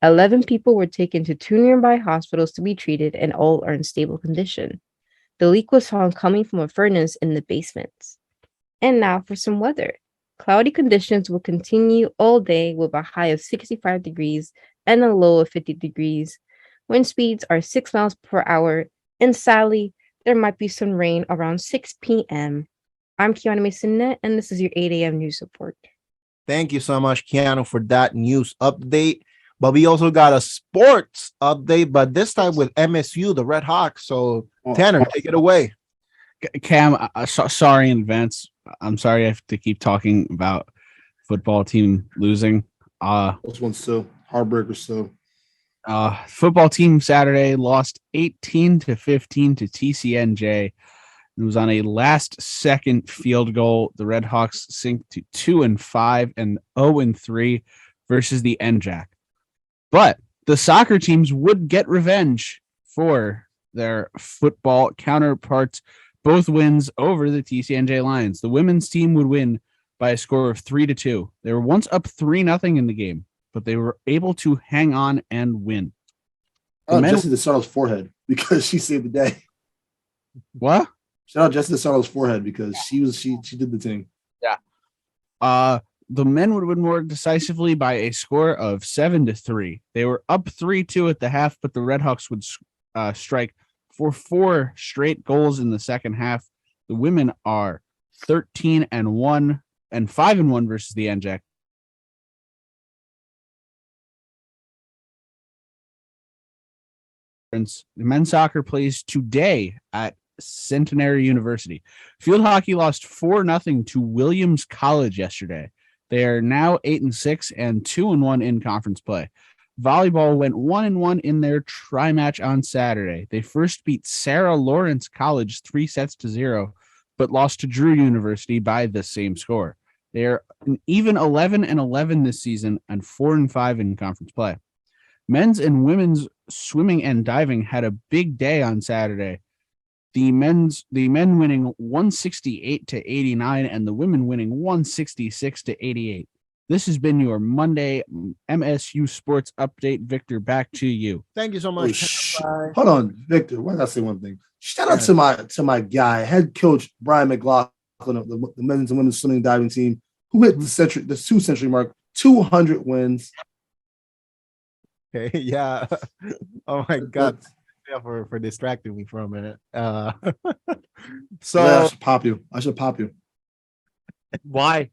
11 people were taken to 2 nearby hospitals to be treated, and all are in stable condition. The leak was found coming from a furnace in the basements. And now for some weather. Cloudy conditions will continue all day with a high of 65 degrees and a low of 50 degrees. Wind speeds are 6 miles per hour. And sadly, there might be some rain around 6 p.m. I'm Kianu Maysonett, and this is your 8 a.m. news report. Thank you so much, Keanu, for that news update. But we also got a sports update, but this time with MSU, the Red Hawks. So, Tanner, take it away. Cam, sorry in advance. I'm sorry I have to keep talking about football team losing. Those ones too. Heartbreakers too. Football team Saturday lost 18-15 to TCNJ. It was on a last-second field goal. The Red Hawks sink to 2-5 and 0-3 versus the NJAC. But the soccer teams would get revenge for their football counterparts. Both wins over the TCNJ Lions. The women's team would win by a score of 3-2. They were once up 3-0 in the game, but they were able to hang on and win. Jesse DeSarno's forehead because she saved the day. What? Shout out Jesse DeSarno's forehead because she did the thing. Yeah. The men would win more decisively by a score of 7-3. They were up 3-2 at the half, but the Red Hawks would strike for 4 straight goals in the second half. The women are 13-1 and 5-1 versus the NJAC. The men's soccer plays today at Centenary University. Field hockey lost 4-0 to Williams College yesterday. They are now 8-6 and 2-1 in conference play. Volleyball went 1-1 in their tri-match on Saturday. They first beat Sarah Lawrence College 3-0, but lost to Drew University by the same score. They are even 11-11 this season and 4-5 in conference play. Men's and women's swimming and diving had a big day on Saturday. The men winning 168-89 and the women winning 166-88. This has been your Monday MSU Sports Update. Victor, back to you. Thank you so much. Hold on, Victor. Why did I say one thing? Shout out to my guy, head coach Brian McLaughlin of the men's and women's swimming diving team, who hit the 2-century mark, 200 wins. Okay, yeah. Oh my God. Yeah, for distracting me for a minute. So yeah, I should pop you. Why?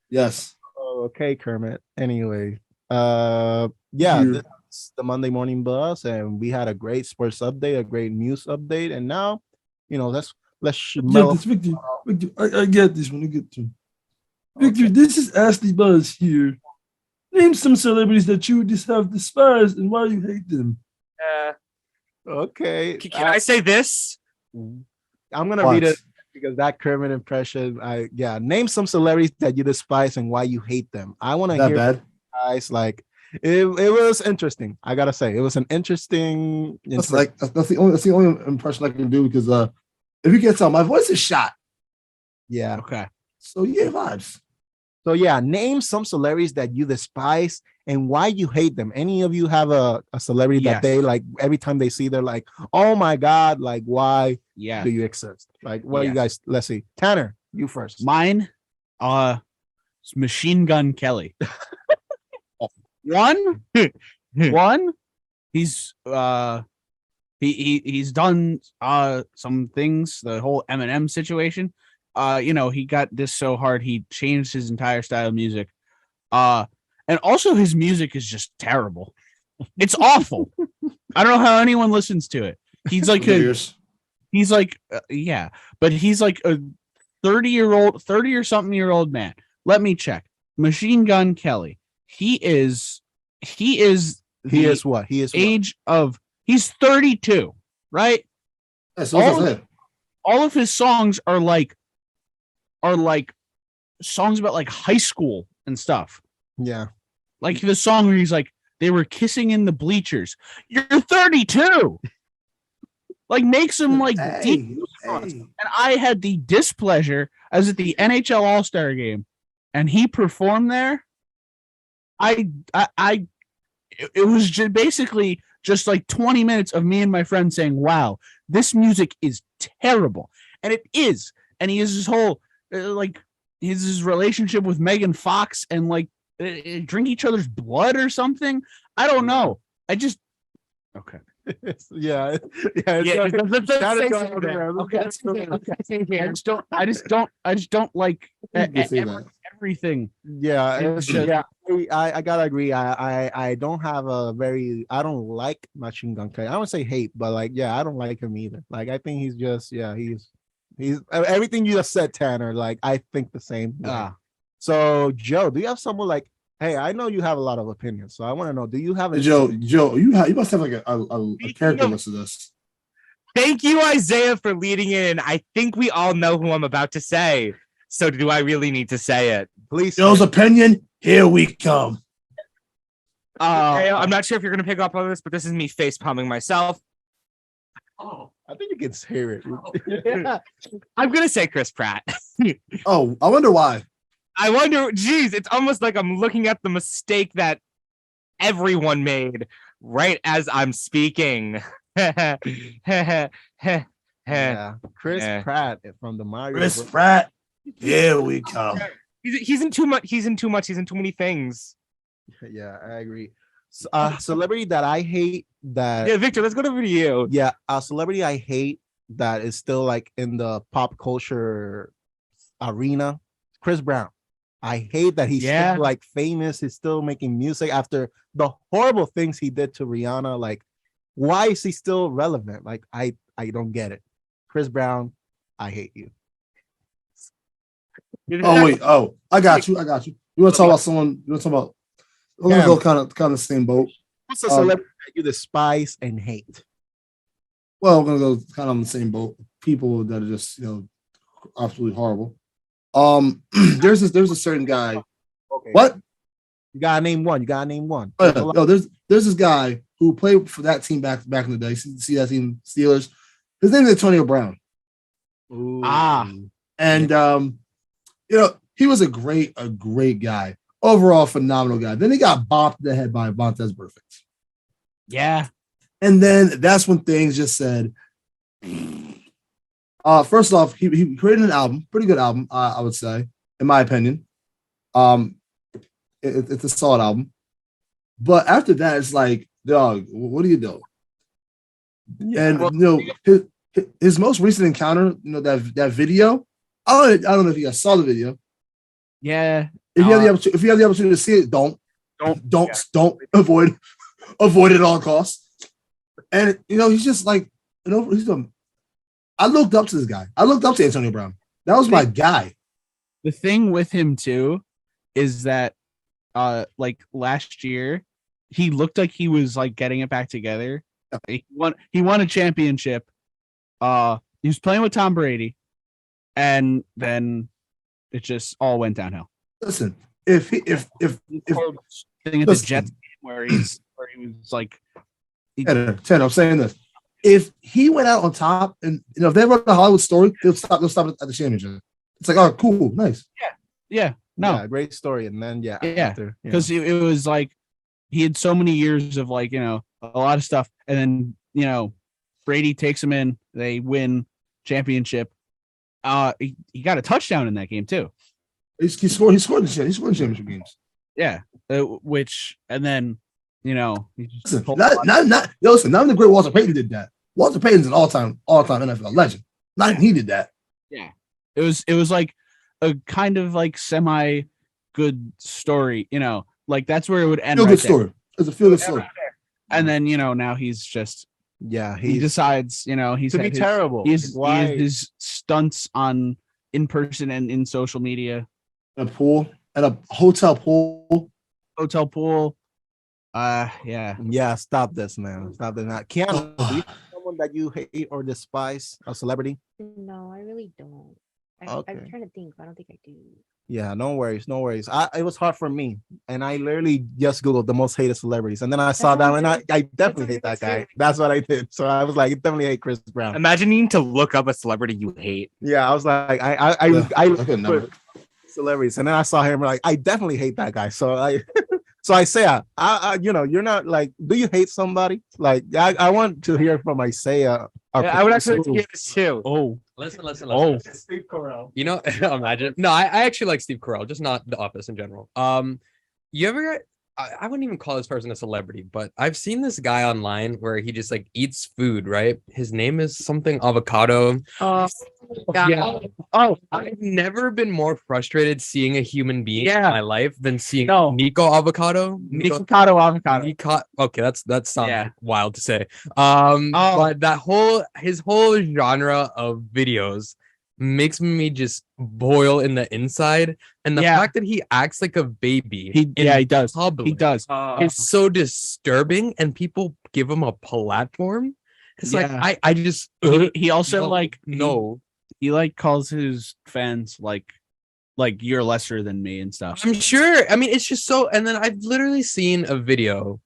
Yes. Okay, Kermit. Anyway, yeah, this is the Monday Morning Buzz, and we had a great sports update, a great news update, and now, let's Victor, I get this when I get to. Victor, this is Ashley Buzz here. Name some celebrities that you just have despised and why you hate them. Okay. Can I say this? I'm gonna read it because that Kermit impression. Name some celebrities that you despise and why you hate them. I want to hear bad? Guys, like it was interesting. I gotta say, it was an interesting. That's the only impression I can do because if you can't tell, my voice is shot. Yeah. Okay. So yeah, vibes. So yeah, name some celebrities that you despise and why you hate them. Any of you have a celebrity that they like every time they see, they're like, oh my God, like why do you exist? Like what you guys, let's see. Tanner, you first. Mine, Machine Gun Kelly. One, he's he's done some things, the whole Eminem situation. He got this so hard he changed his entire style of music. And also his music is just terrible. It's awful. I don't know how anyone listens to it. He's like but he's like a 30 or something year old man. Let me check. Machine Gun Kelly. He is what? He's 32, right? That's all of his songs are like songs about like high school and stuff. Yeah. Like the song where he's like, they were kissing in the bleachers. You're 32. Like makes him like deep. And I had the displeasure. I was at the NHL All-Star game and he performed there. It was just basically just like 20 minutes of me and my friend saying, wow, this music is terrible. And it is. And he has this whole his relationship with Megan Fox and like drink each other's blood or something. I don't know. I just okay. Yeah. Let's say something. Okay. I just don't like You can say that. everything. Yeah, It's just- yeah. I gotta agree. I don't have I don't like Machine Gun Kelly. I don't say hate, but like, yeah, I don't like him either. Like, I think he's just, yeah, he's everything you just said, Tanner. Like, I think the same way. So, Joe, do you have someone like? Hey, I know you have a lot of opinions, so I want to know: do you have Joe, you must have like a character list of this. Thank you, Isaiah, for leading in. I think we all know who I'm about to say. So do I really need to say it? Please. Joe's opinion. Here we come. I'm not sure if you're gonna pick up on this, but this is me face palming myself. Oh, I think you can hear it. I'm gonna say Chris Pratt. Oh, I wonder why. I wonder, geez, it's almost like I'm looking at the mistake that everyone made right as I'm speaking. Yeah, Chris Pratt from the Mario. Chris Pratt. Here we come. He's in too much. He's in too much. He's in too many things. Yeah, I agree. Celebrity that I hate that. Yeah, Victor, let's go over to you. Yeah, a celebrity I hate that is still like in the pop culture arena. Chris Brown. I hate that he's still like famous. He's still making music after the horrible things he did to Rihanna. Like, why is he still relevant? Like, I don't get it. Chris Brown, I hate you. Oh wait, I got you. You want to talk about someone? You want to talk about? We're gonna go kind of the same boat. What's a celebrity that you despise and hate? Well, we're gonna go kind of on the same boat. People that are just absolutely horrible. There's a certain guy. Okay. What? You gotta name one. There's this guy who played for that team back in the day. See that team, Steelers. His name is Antonio Brown. Ooh. And he was a great guy. Overall, phenomenal guy. Then he got bopped in the head by Vontaze Burfict. Yeah. And then that's when things just said. First off, he created an album, pretty good album, I would say, in my opinion. It's a solid album. But after that, it's like, dog, what are you doing? Yeah, and his most recent encounter, that video. I don't know if you guys saw the video. Yeah. If you have the opportunity to see it, don't avoid it at all costs. And he's just like, I looked up to this guy. I looked up to Antonio Brown. That was my guy. The thing with him too is that like last year, he looked like he was like getting it back together. He won a championship. He was playing with Tom Brady, and then it just all went downhill. Listen, if thing at the Jets where he was like, Tanner, I'm saying this. If he went out on top, and if they wrote a Hollywood story, they'll stop at the championship. It's like, oh, cool, nice. Yeah, great story. And then because it was like he had so many years of like a lot of stuff, and then Brady takes him in, they win championship. He got a touchdown in that game too. He scored in championship games. Yeah, which and then listen, not even the great Walter Payton did that. Walter Payton's an all-time NFL legend. Not even he did that. Yeah, it was like a kind of like semi good story. Like that's where it would end. Feel good story. It's a feel good story. And then now he's just he decides he's to be terrible. He has his stunts in person and in social media. A pool at a hotel pool. Yeah, stop this, man. Stop this. Now, Kianu, do you have someone that you hate or despise, a celebrity? No, I really don't. Okay. I'm trying to think, but I don't think I do. Yeah, no worries. It was hard for me, and I literally just Googled the most hated celebrities, and then I saw that, and I definitely hate that guy. That's what I did. So I was like, definitely hate Chris Brown. Imagine needing to look up a celebrity you hate. Yeah, I was like, I couldn't put celebrities, and then I saw him, like, I definitely hate that guy. So Isaiah, you're not like, do you hate somebody? Like, I want to hear from Isaiah. I would actually like to hear this too. Oh, Listen. Oh. Steve Carell. You know, imagine. No, I actually like Steve Carell, just not The Office in general. You ever? I wouldn't even call this person a celebrity, but I've seen this guy online where he just like eats food. Right? His name is something avocado. Yeah. Oh, I've never been more frustrated seeing a human being in my life than seeing Nico Avocado. Okay, that sounds wild to say. But his whole genre of videos makes me just boil in the inside, and the fact that he acts like a baby. He does. Public, He does. It's so disturbing, and people give him a platform. It's like I just he also no. He like calls his fans like you're lesser than me and stuff. I'm sure. I mean, it's just so. And then I've literally seen a video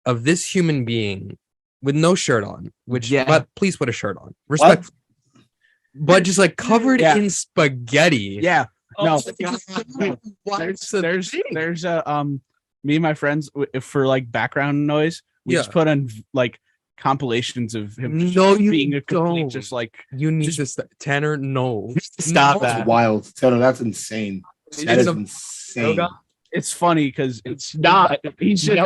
of this human being with no shirt on, but please put a shirt on. Respect. But just like covered in spaghetti. Yeah. No. There's There's me and my friends for like background noise. We just put on like compilations of him being a complete just like you need to Tanner. No, stop That's that. wild. Tanner, that's insane. That is insane. It's funny because it's not. He's just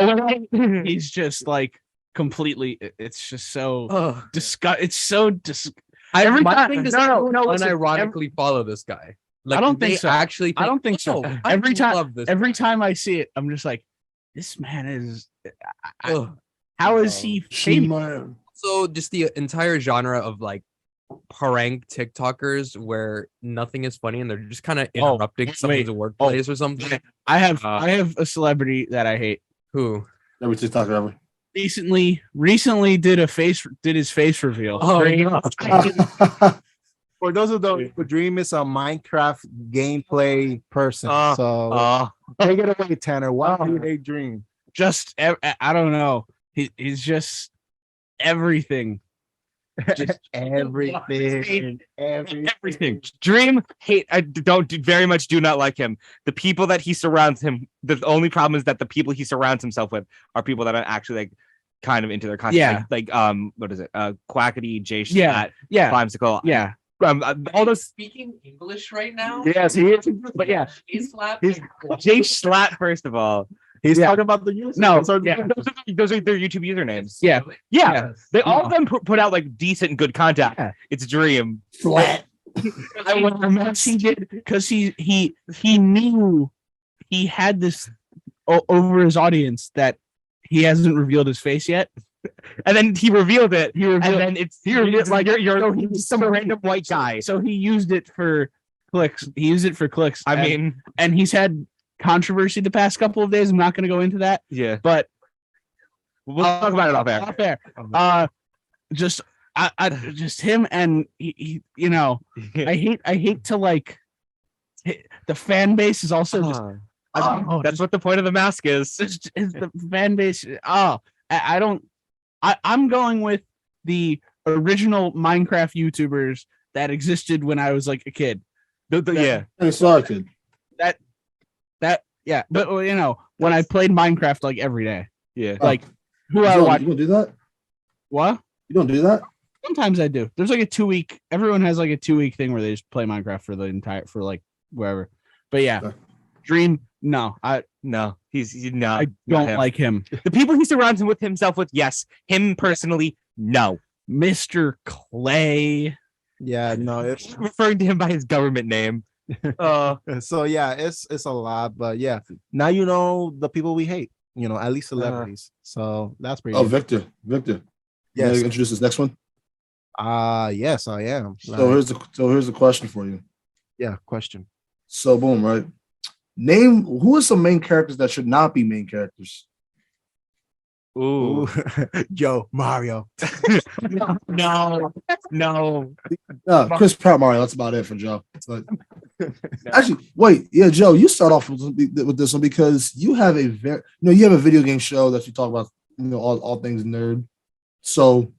he's just like completely. It's just so It's so Every time unironically follow this guy. Like, I don't think so. Actually, I don't think so. Every time I see it, I'm just like, this man is. How is he famous? So just the entire genre of like prank TikTokers where nothing is funny and they're just kind of interrupting someone's workplace or something. I have a celebrity that I hate. Who? Every TikToker ever. Recently did his face reveal. For those who don't, Dream is a Minecraft gameplay person. So take it away, Tanner. What do they dream? Just I don't know. He's just everything. Just everything. Dream hate. I very much do not like him. The people that he surrounds him. The only problem is that the people he surrounds himself with are people that are actually like kind of into their content. Yeah. Like what is it? Quackity, Jay Schlatt, Climesicle. Yeah. Although speaking English right now. Yes, he is. But yeah, he's Jay Schlatt. First of all, he's talking about the users. No, those are their YouTube usernames. Yeah. They all of them put out like decent and good content. Yeah. It's Dream. Flat. I wonder he did because he knew he had this over his audience that he hasn't revealed his face yet. And then he revealed it. And then you're some random white guy. So he used it for clicks. I mean, and he's had controversy the past couple of days. I'm not going to go into that. Yeah, but we'll talk about it off air. Just him and he I hate to like the fan base is also just. That's what the point of the mask is. Is the fan base? I'm going with the original Minecraft YouTubers that existed when I was like a kid. I saw a kid. But when I played Minecraft like every day. Yeah. Like who I watch. You don't do that? What? You don't do that? Sometimes I do. There's like a 2-week. Everyone has like a 2-week thing where they just play Minecraft for like wherever. But yeah, Dream. No, he's not. I don't like him. The people he surrounds himself with, yes. Him personally, no. Mr. Clay. Yeah, no, it's referring to him by his government name. So yeah, it's a lot, but yeah, now you know the people we hate. At least celebrities. So that's pretty. Oh, Victor. Yes. Introduce this next one. Yes, I am. So here's the question for you. Yeah, question. So boom, right? Name who are some main characters that should not be main characters. Ooh. Joe Mario. No. Chris Pratt Mario. That's about it for Joe. Actually, wait, yeah, Joe, you start off with this one because you have a video game show that you talk about, all things nerd. So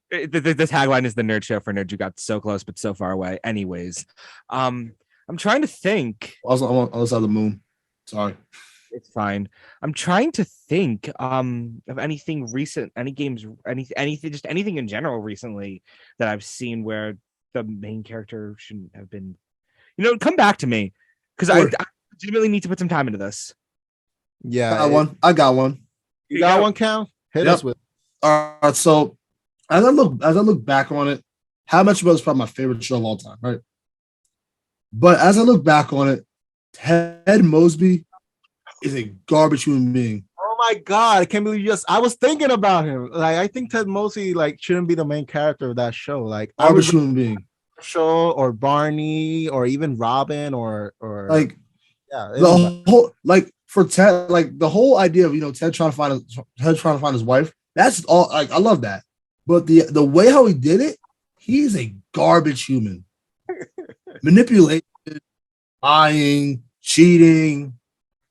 the tagline is the nerd show for nerds who got so close but so far away. Anyways, I'm trying to think. I was on the other side of the moon. Sorry. It's fine. I'm trying to think of anything recent, any games, anything, just anything in general recently that I've seen where the main character shouldn't have been. Come back to me because Sure. I legitimately need to put some time into this. Yeah, I got one. you got one, Cal? Hit Yep. us with. All right. So as I look back on it, How Much Mother is probably my favorite show of all time, right? But as I look back on it, Ted Mosby is a garbage human being. Oh my God! I can't believe you just. I was thinking about him. Like, I think Ted Mosby shouldn't be the main character of that show. Like, I Garbage was human being. show or Barney or even Robin or Like yeah. the whole for Ted, the whole idea of Ted trying to find his wife. That's all. I love that. But the way how he did it, he's a garbage human. Manipulation, lying, cheating,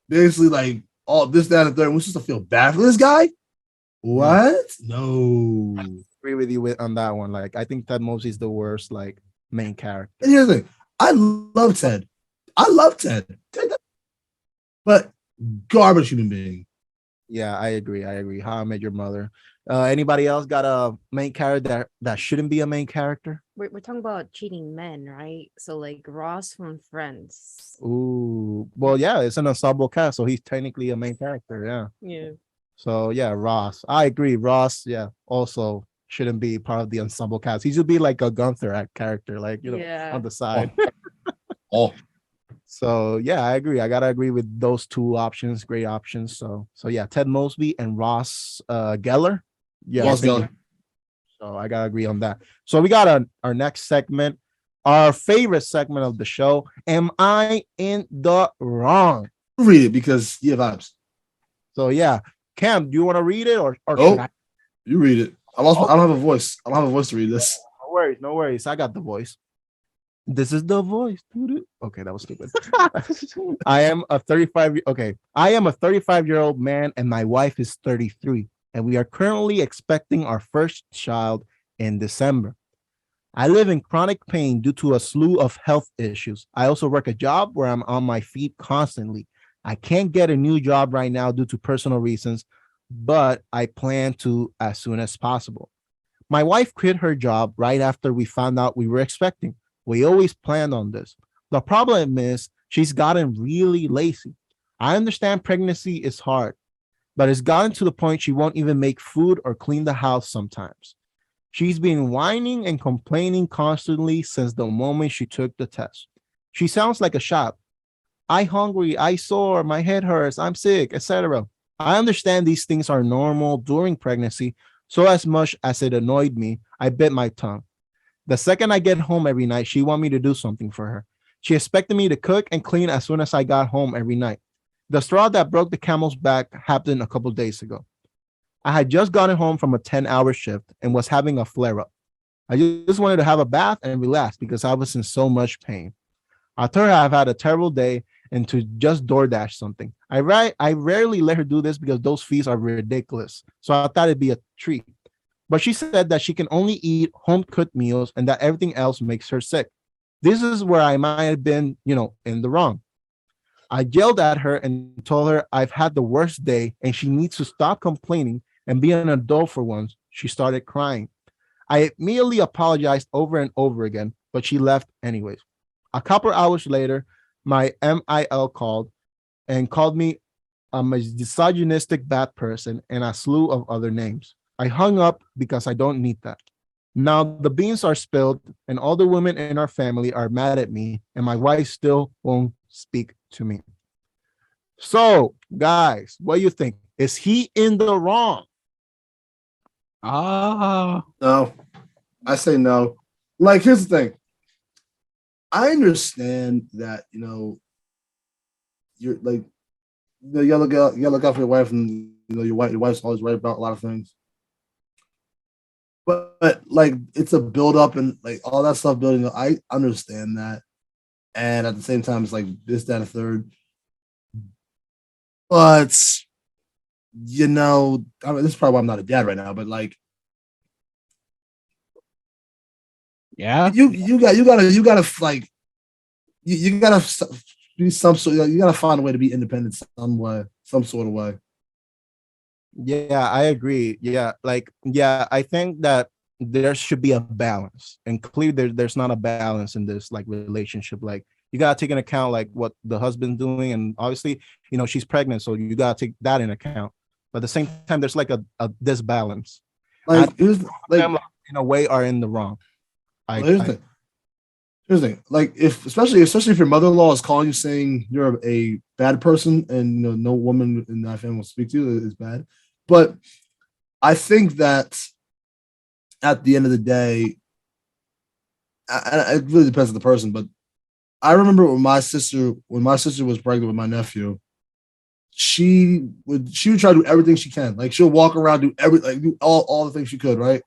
basically all this, that, and the third. We're supposed to feel bad for this guy? What? No. agree with you on that one. Like, I think Ted Mosby is the worst main character. And here's the thing. I love Ted. But garbage human being. Yeah, I agree. How I Met Your Mother. Anybody else got a main character that shouldn't be a main character? We're talking about cheating men, right? So like Ross from Friends. Ooh, well, yeah, it's an ensemble cast, so he's technically a main character. Yeah. Yeah. So yeah, Ross. I agree. Ross, yeah, also shouldn't be part of the ensemble cast. He should be like a Gunther character, Yeah. on the side. Oh. So yeah, I agree. I gotta agree with those two options. Great options. So yeah, Ted Mosby and Ross Geller. Yeah, Ross Geller. So I gotta agree on that. So we got our next segment, our favorite segment of the show. Am I in the wrong? Read it because you have vibes. So yeah, Cam, do you want to read it or Oh. should I? You read it. I don't have a voice. I don't have a voice to read this. No worries. I got the voice. This is the voice. Okay, that was stupid. I am a 35-year-old man and my wife is 33, and we are currently expecting our first child in December. I live in chronic pain due to a slew of health issues. I also work a job where I'm on my feet constantly. I can't get a new job right now due to personal reasons, but I plan to as soon as possible. My wife quit her job right after we found out we were expecting. We always planned on this. The problem is she's gotten really lazy. I understand pregnancy is hard, but it's gotten to the point she won't even make food or clean the house sometimes. She's been whining and complaining constantly since the moment she took the test. She sounds like a child. I'm hungry, I sore, my head hurts, I'm sick, etc. I understand these things are normal during pregnancy, so as much as it annoyed me, I bit my tongue. The second I get home every night, she wants me to do something for her. She expected me to cook and clean as soon as I got home every night. The straw that broke the camel's back happened a couple days ago. I had just gotten home from a 10-hour shift and was having a flare-up. I just wanted to have a bath and relax because I was in so much pain. I told her I've had a terrible day and to just DoorDash something. I rarely let her do this because those fees are ridiculous, so I thought it'd be a treat. But she said that she can only eat home-cooked meals and that everything else makes her sick. This is where I might have been, in the wrong. I yelled at her and told her I've had the worst day and she needs to stop complaining and be an adult for once. She started crying. I immediately apologized over and over again, but she left anyways. A couple hours later, my MIL called me a misogynistic bad person and a slew of other names. I hung up because I don't need that. Now the beans are spilled and all the women in our family are mad at me and my wife still won't speak to me. So, guys, what do you think? Is he in the wrong? No. I say no. Here's the thing. I understand that, you're you look out for your wife and your wife's always right about a lot of things. But it's a build up and all that stuff building up. I understand that. And at the same time, it's this, that, and third. But this is probably why I'm not a dad right now, but Yeah. you gotta be some sort. You gotta find a way to be independent some sort of way. Yeah, I agree. Yeah, I think that there should be a balance, and clearly there's not a balance in this like relationship. Like you gotta take into account like what the husband's doing, and obviously she's pregnant, so you gotta take that into account. But at the same time, there's like a disbalance. Like, Them, in a way, are in the wrong. Here's the thing. Like, especially if your mother-in-law is calling you saying you're a bad person, and no woman in that family will speak to you, is bad. But I think that at the end of the day, it really depends on the person. But I remember when my sister was pregnant with my nephew, she would try to do everything she can. Like she'll walk around, do all the things she could, right?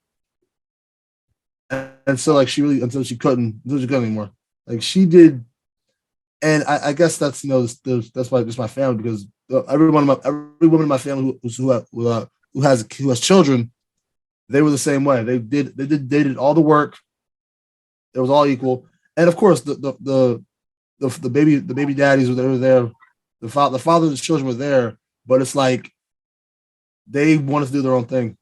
And so like until she couldn't anymore. Like she did, and I guess that's that's why it's my family, because every woman in my family who has children, they were the same way. They did all the work. It was all equal, and of course the baby daddies were there. The father of the children were there, but it's like they wanted to do their own thing,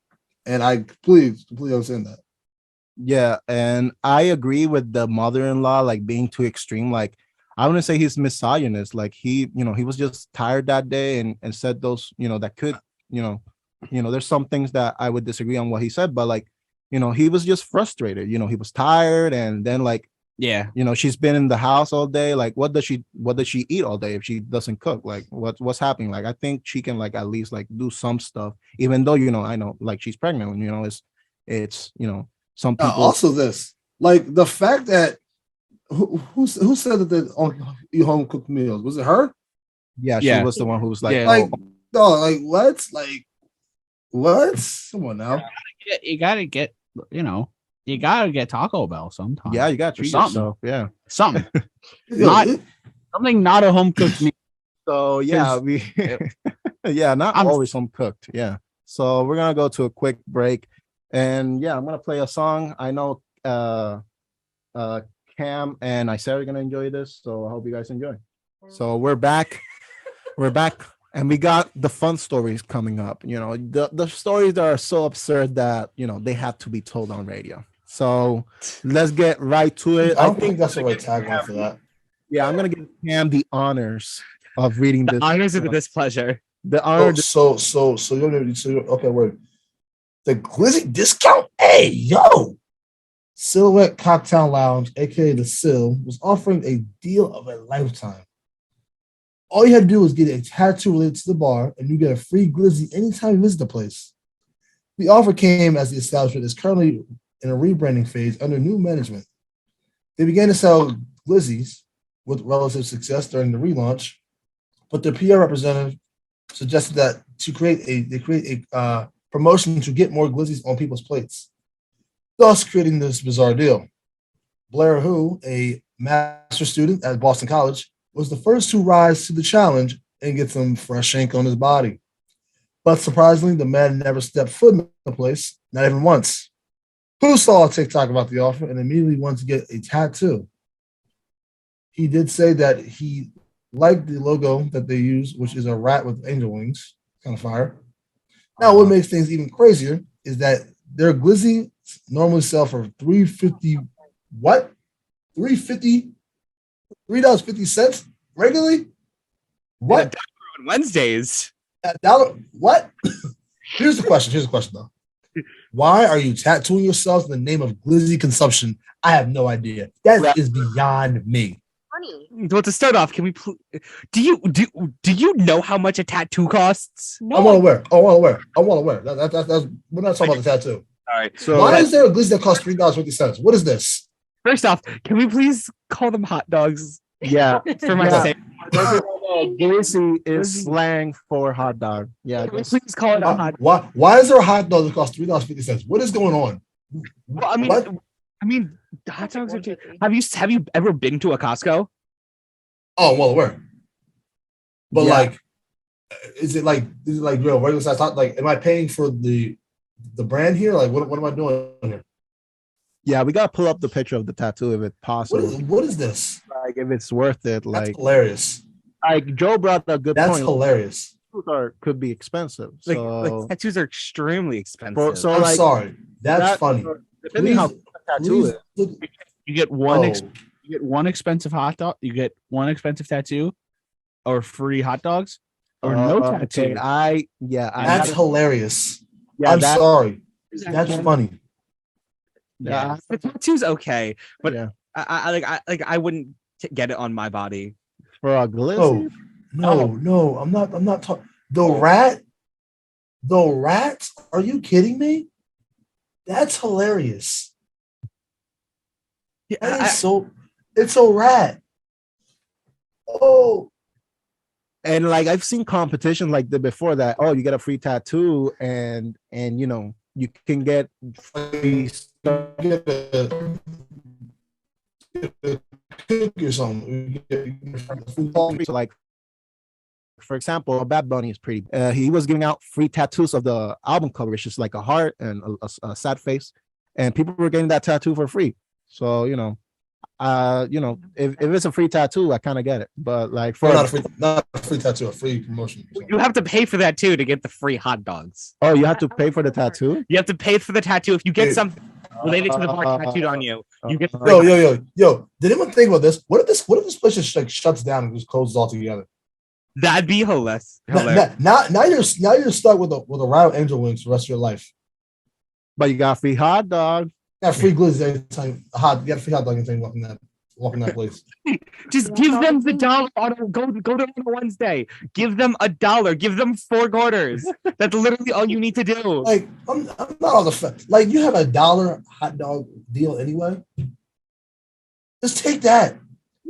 and I completely understand that. Yeah, and I agree with the mother-in-law like being too extreme. Like I wouldn't say he's misogynist. Like he was just tired that day and said those, that could, there's some things that I would disagree on what he said, but like, he was just frustrated. He was tired, and then like, Yeah. She's been in the house all day. Like, what does she eat all day if she doesn't cook? Like, what's happening? Like, I think she can like at least like do some stuff, even though I know like she's pregnant. It's some people. Also, this like the fact that who said that they eat home cooked meals? Was it her? Yeah, she was the one who was like, what? Come on now. You gotta get Taco Bell sometime. Yeah, you got to treat yourself. Yeah, something. Not a home cooked meal. So yeah, not always home cooked. Yeah. So we're gonna go to a quick break, and I'm gonna play a song. I know Cam and Isaiah are gonna enjoy this, so I hope you guys enjoy. So we're back, and we got the fun stories coming up. The stories that are so absurd that they have to be told on radio. So let's get right to it. I think that's the right tagline for that. Yeah, I'm gonna give Cam the honors of reading this. Honors of the displeasure. The honor. Okay, wait. The Glizzy discount. Hey, yo. Silhouette Cocktail Lounge, aka the Sill, was offering a deal of a lifetime. All you had to do was get a tattoo related to the bar, and you get a free Glizzy anytime you visit the place. The offer came as the establishment is currently in a rebranding phase under new management. They began to sell Glizzies with relative success during the relaunch, but their PR representative suggested that they create a promotion to get more Glizzies on people's plates, thus creating this bizarre deal. Blair, who a master's student at Boston College, was the first to rise to the challenge and get some fresh ink on his body. But surprisingly, the man never stepped foot in the place, not even once. Who saw a TikTok about the offer and immediately wanted to get a tattoo? He did say that he liked the logo that they use, which is a rat with angel wings. Kind of fire. Now, what makes things even crazier is that their Glizzy normally sell for $3.50. What? $3.50 regularly? What? On Wednesdays. $1? What? Here's the question though. Why are you tattooing yourselves in the name of Glizzy consumption? I have no idea. That is beyond me. Funny. Well, to start off, can we do you know how much a tattoo costs? No. I want to wear. That's we're not talking about the tattoo. All right. So why is there a Glizzy that costs $3.50? What is this? First off, can we please call them hot dogs? Yeah, for my sake. Glizzy is slang for hot dog. Yeah, can we please call it a hot dog? Why is there a hot dog that costs $3.50? What is going on? Well, I mean, hot dogs are too. Have you ever been to a Costco? Oh, well aware. But like, is it like real regular size hot? Like, am I paying for the brand here? Like, what am I doing here? Yeah, we gotta pull up the picture of the tattoo if it's possible. What is this? Like, if it's worth it. Like, that's hilarious. Like Joe brought a good point. That's hilarious. Tattoos could be expensive. So like tattoos are extremely expensive. I'm sorry. That's funny. Depending how Please, tattoo please is. look- You get one. Oh, You get one expensive hot dog. You get one expensive tattoo, or free hot dogs, or no tattoo. Okay, I that's gotta- hilarious. yeah, I'm that, sorry. That's funny. yeah, The tattoo's okay, but yeah. I wouldn't get it on my body. For a Oh, glizzy. no. I'm not talking. The rats. Are you kidding me? That's hilarious. Yeah, That is so. It's a rat. Oh, And like I've seen competitions like the before that. Oh, you get a free tattoo, and you know you can get free stuff. get a cookie or something. So like, for example, Bad Bunny is pretty. He was giving out free tattoos of the album cover. It's just like a heart and a sad face, and people were getting that tattoo for free. So you know, if it's a free tattoo, I kind of get it. But like for not a free tattoo, a free promotion. You have to pay for that too to get the free hot dogs. oh, you have to pay for the tattoo. You have to pay for the tattoo if you get Dude. something related to the part tattooed on you. You get the free Yo. Did anyone think about this? What if this place just like shuts down and just closes altogether? That'd be hilarious. Now you're stuck with a round angel wings for the rest of your life. But you got free hot dog. You got free glizzy every time. You got a free hot dog anytime walking that place. Just give them the dollar on go to on a Wednesday. Give them $1. Give them 4 quarters. That's literally all you need to do. Like I'm not on the like you have $1 hot dog deal anyway. Just take that.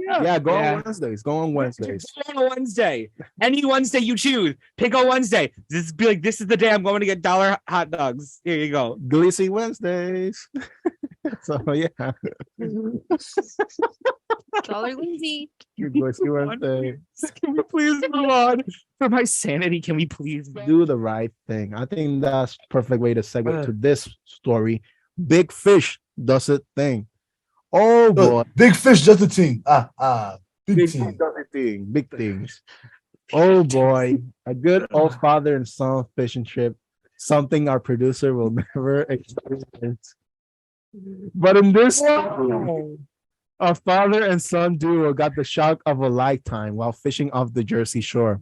Yeah, go on Wednesdays. Go on Wednesdays. Go on a Wednesday. Any Wednesday you choose. Pick a Wednesday. This is the day I'm going to get $1 hot dogs. Here you go. Glizzy Wednesdays. So yeah, Dollar Lindsay. Glizzy Wednesday. Can we please move on? For my sanity, can we please Do the right thing. I think that's perfect way to segue to this story. Big Fish does it thing. Oh boy, Big fish, just a team. Big big team. does it thing. Big things. Oh boy, a good old father and son fishing trip. Something our producer will never experience. But in this story, a father and son duo got the shock of a lifetime while fishing off the Jersey Shore.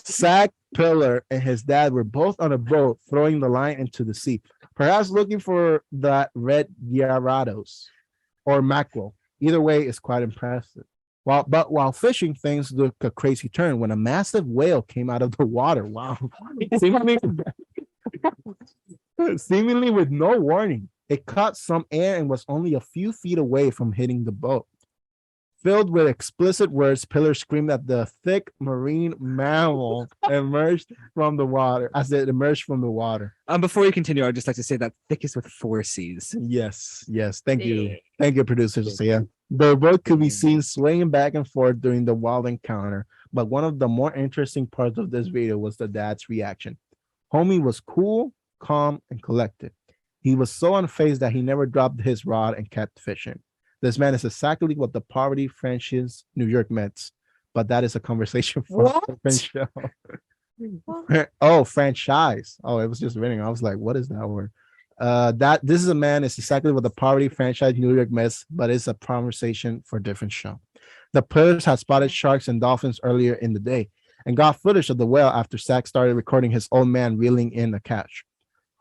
Zach Pillar and his dad were both on a boat throwing the line into the sea, perhaps looking for that red gyarados or mackerel. Either way, it's quite impressive. While fishing, things took a crazy turn when a massive whale came out of the water. Wow. Seemingly with no warning. It caught some air and was only a few feet away from hitting the boat. Filled with explicit words, Pillar screamed at the thick marine mammal emerged from the water as it emerged from the water. Before you continue, I'd just like to say that thick is with 4 C's. Yes. Thank you. Thank you, producers. Yeah. The boat could be seen swaying back and forth during the wild encounter, but one of the more interesting parts of this video was the dad's reaction. Homie was cool, calm, and collected. He was so unfazed that he never dropped his rod and kept fishing. This man is exactly what the poverty franchise New York Mets, but that is a conversation for a different show. Oh, franchise. Oh, it was just reading. I was like, what is that word? This is a man is exactly what the poverty franchise New York Mets, but it's a conversation for a different show. The players had spotted sharks and dolphins earlier in the day and got footage of the whale after Zach started recording his old man reeling in a catch.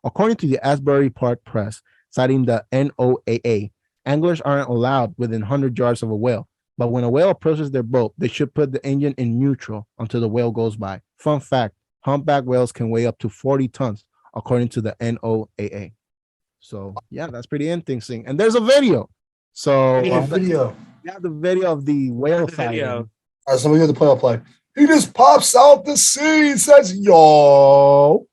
According to the Asbury Park Press, citing the NOAA, anglers aren't allowed within 100 yards of a whale, but when a whale approaches their boat, they should put the engine in neutral until the whale goes by. Fun fact, humpback whales can weigh up to 40 tons, according to the NOAA. So, yeah, that's pretty interesting. And there's a video. So, We have we have the video of the whale sighting. All right, so we get the play. He just pops out the sea and says, yo.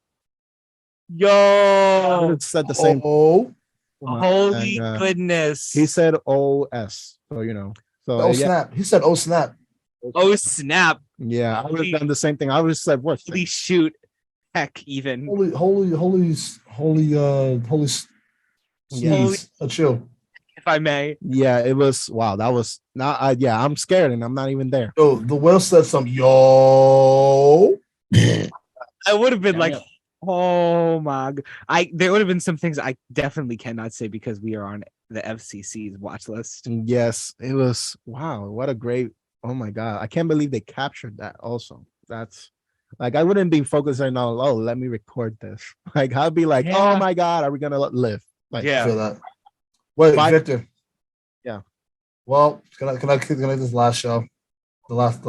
It's said the same. Oh, Holy And, goodness. He said OS. So, you know. So, oh yeah. snap. He said, oh, snap. Oh, snap. Yeah, I would have done the same thing. I would have said, what? Holy shoot. Heck, even. Holy, chill. If I may. Yeah, it was, wow, that was, not. Yeah, I'm scared and I'm not even there. Yo, the whale said something, yo. I would have been like, Oh my! There would have been some things I definitely cannot say because we are on the FCC's watch list. Yes, it was wow. What a great! Oh my god, I can't believe they captured that. Also, that's like I wouldn't be focusing on. Oh, let me record this. Like I'd be like, oh Yeah. my god, are we gonna live? Like, I feel that. Wait, Bye. Victor. Yeah. Well, can I this last show? The last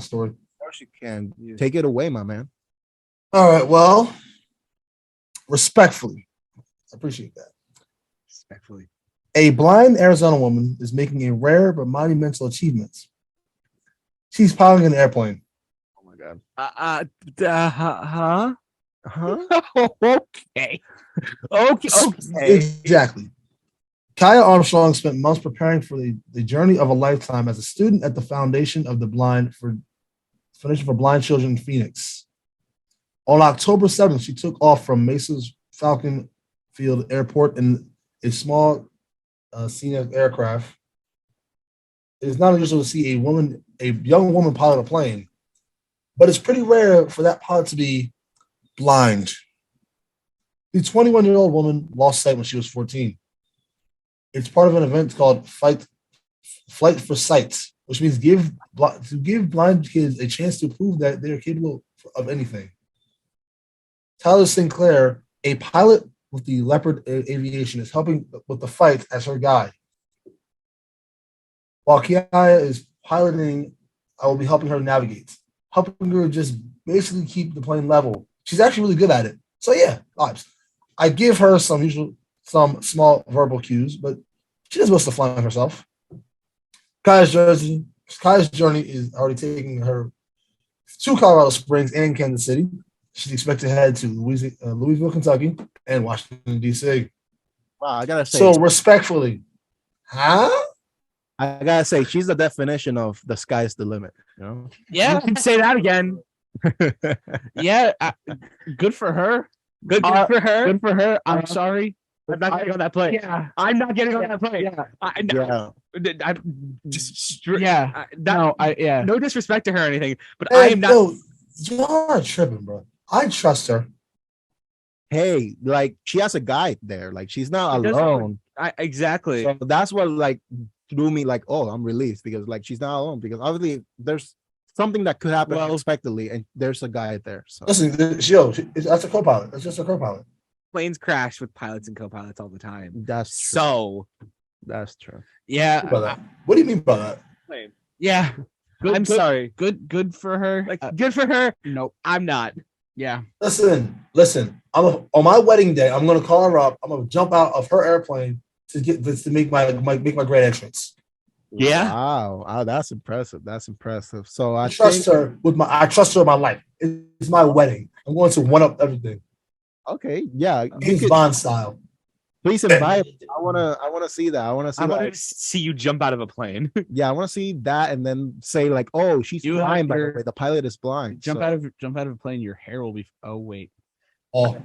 story. of course you can take it away, my man. All right. Well, respectfully, I appreciate that. Respectfully. A blind Arizona woman is making a rare but monumental achievement. She's piloting an airplane. Oh my god. Huh? Huh? Okay. Okay. Exactly. Kaya Armstrong spent months preparing for the journey of a lifetime as a student at the Foundation for Blind Children in Phoenix. On October 7th, she took off from Mesa's Falcon Field Airport in a small scenic aircraft. It is not unusual to see a young woman pilot a plane, but it's pretty rare for that pilot to be blind. The 21-year-old woman lost sight when she was 14. It's part of an event called Flight for Sight, which means give blind kids a chance to prove that they're capable of anything. Tyler Sinclair, a pilot with the Leopard Aviation, is helping with the fight as her guide. While Kiaya is piloting, I will be helping her navigate, helping her just basically keep the plane level. She's actually really good at it. So yeah, vibes. I give her some small verbal cues, but she does most of the flying herself. Kaya's journey is already taking her to Colorado Springs and Kansas City. She's expected to head to Louisville, Kentucky, and Washington, D.C. Wow, I gotta say. So respectfully, huh? I gotta say, she's the definition of the sky's the limit. You know? You can say that again. Yeah, good for her. Good for her. Good for her. I'm sorry. I'm not getting on that plane. Yeah. I'm not getting on that plane. Yeah. Yeah. No disrespect to her or anything, but Hey, I am not. yo, you're tripping, bro. I trust her. Hey, like she has a guide there. Like she's not She does alone. Exactly. So that's what like threw me like, oh, I'm relieved because like she's not alone because obviously there's something that could happen unexpectedly and there's a guide there. So Listen, that's a co-pilot. That's just a co-pilot. Planes crash with pilots and co-pilots all the time. that's true. So That's true. yeah, What do you mean by that? yeah. I'm sorry. Good for her. Like good for her. Nope. I'm not. Yeah. Listen. On my wedding day, I'm gonna call her up. I'm gonna jump out of her airplane to make my great entrance. Yeah. Wow, that's impressive. That's impressive. So I trust her with my life. It's my wedding. I'm going to one up everything. Okay, yeah. James Bond style. Please invite. I wanna see that. I wanna see. I want to see you jump out of a plane. Yeah, I want to see that, and then say like, "Oh, she's You blind." have By the your- way, the pilot is blind. Jump so- out of a plane. Your hair will be. Oh wait. Oh.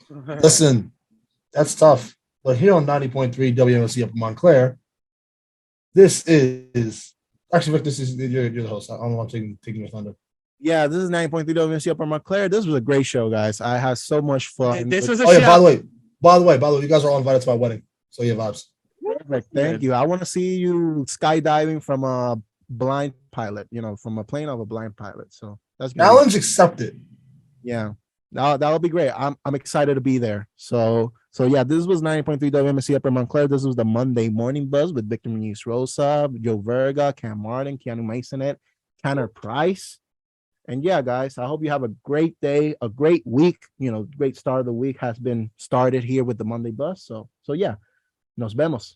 Listen, that's tough. But here on 90.3 WMC up in Montclair, this is actually Vic, you're the host. I don't know why I'm taking your thunder. Yeah, this is 9.3 WMC up on Montclair. This was a great show, guys. I had so much fun. This was a Oh yeah, show. by the way, you guys are all invited to my wedding. So yeah, vibes. Perfect. Thank you. I want to see you skydiving from a blind pilot, from a plane of a blind pilot. So that's great. Challenge accepted. Yeah. That would be great. I'm excited to be there. So yeah, this was 90.3 WMC Upper Montclair. This was the Monday Morning Buzz with Victor Muniz Rosa, Joe Verga, Cam Martin, Kianu Maysonett, Tanner Price. And yeah, guys, I hope you have a great day, a great week. Great start of the week has been started here with the Monday Buzz. So yeah, nos vemos.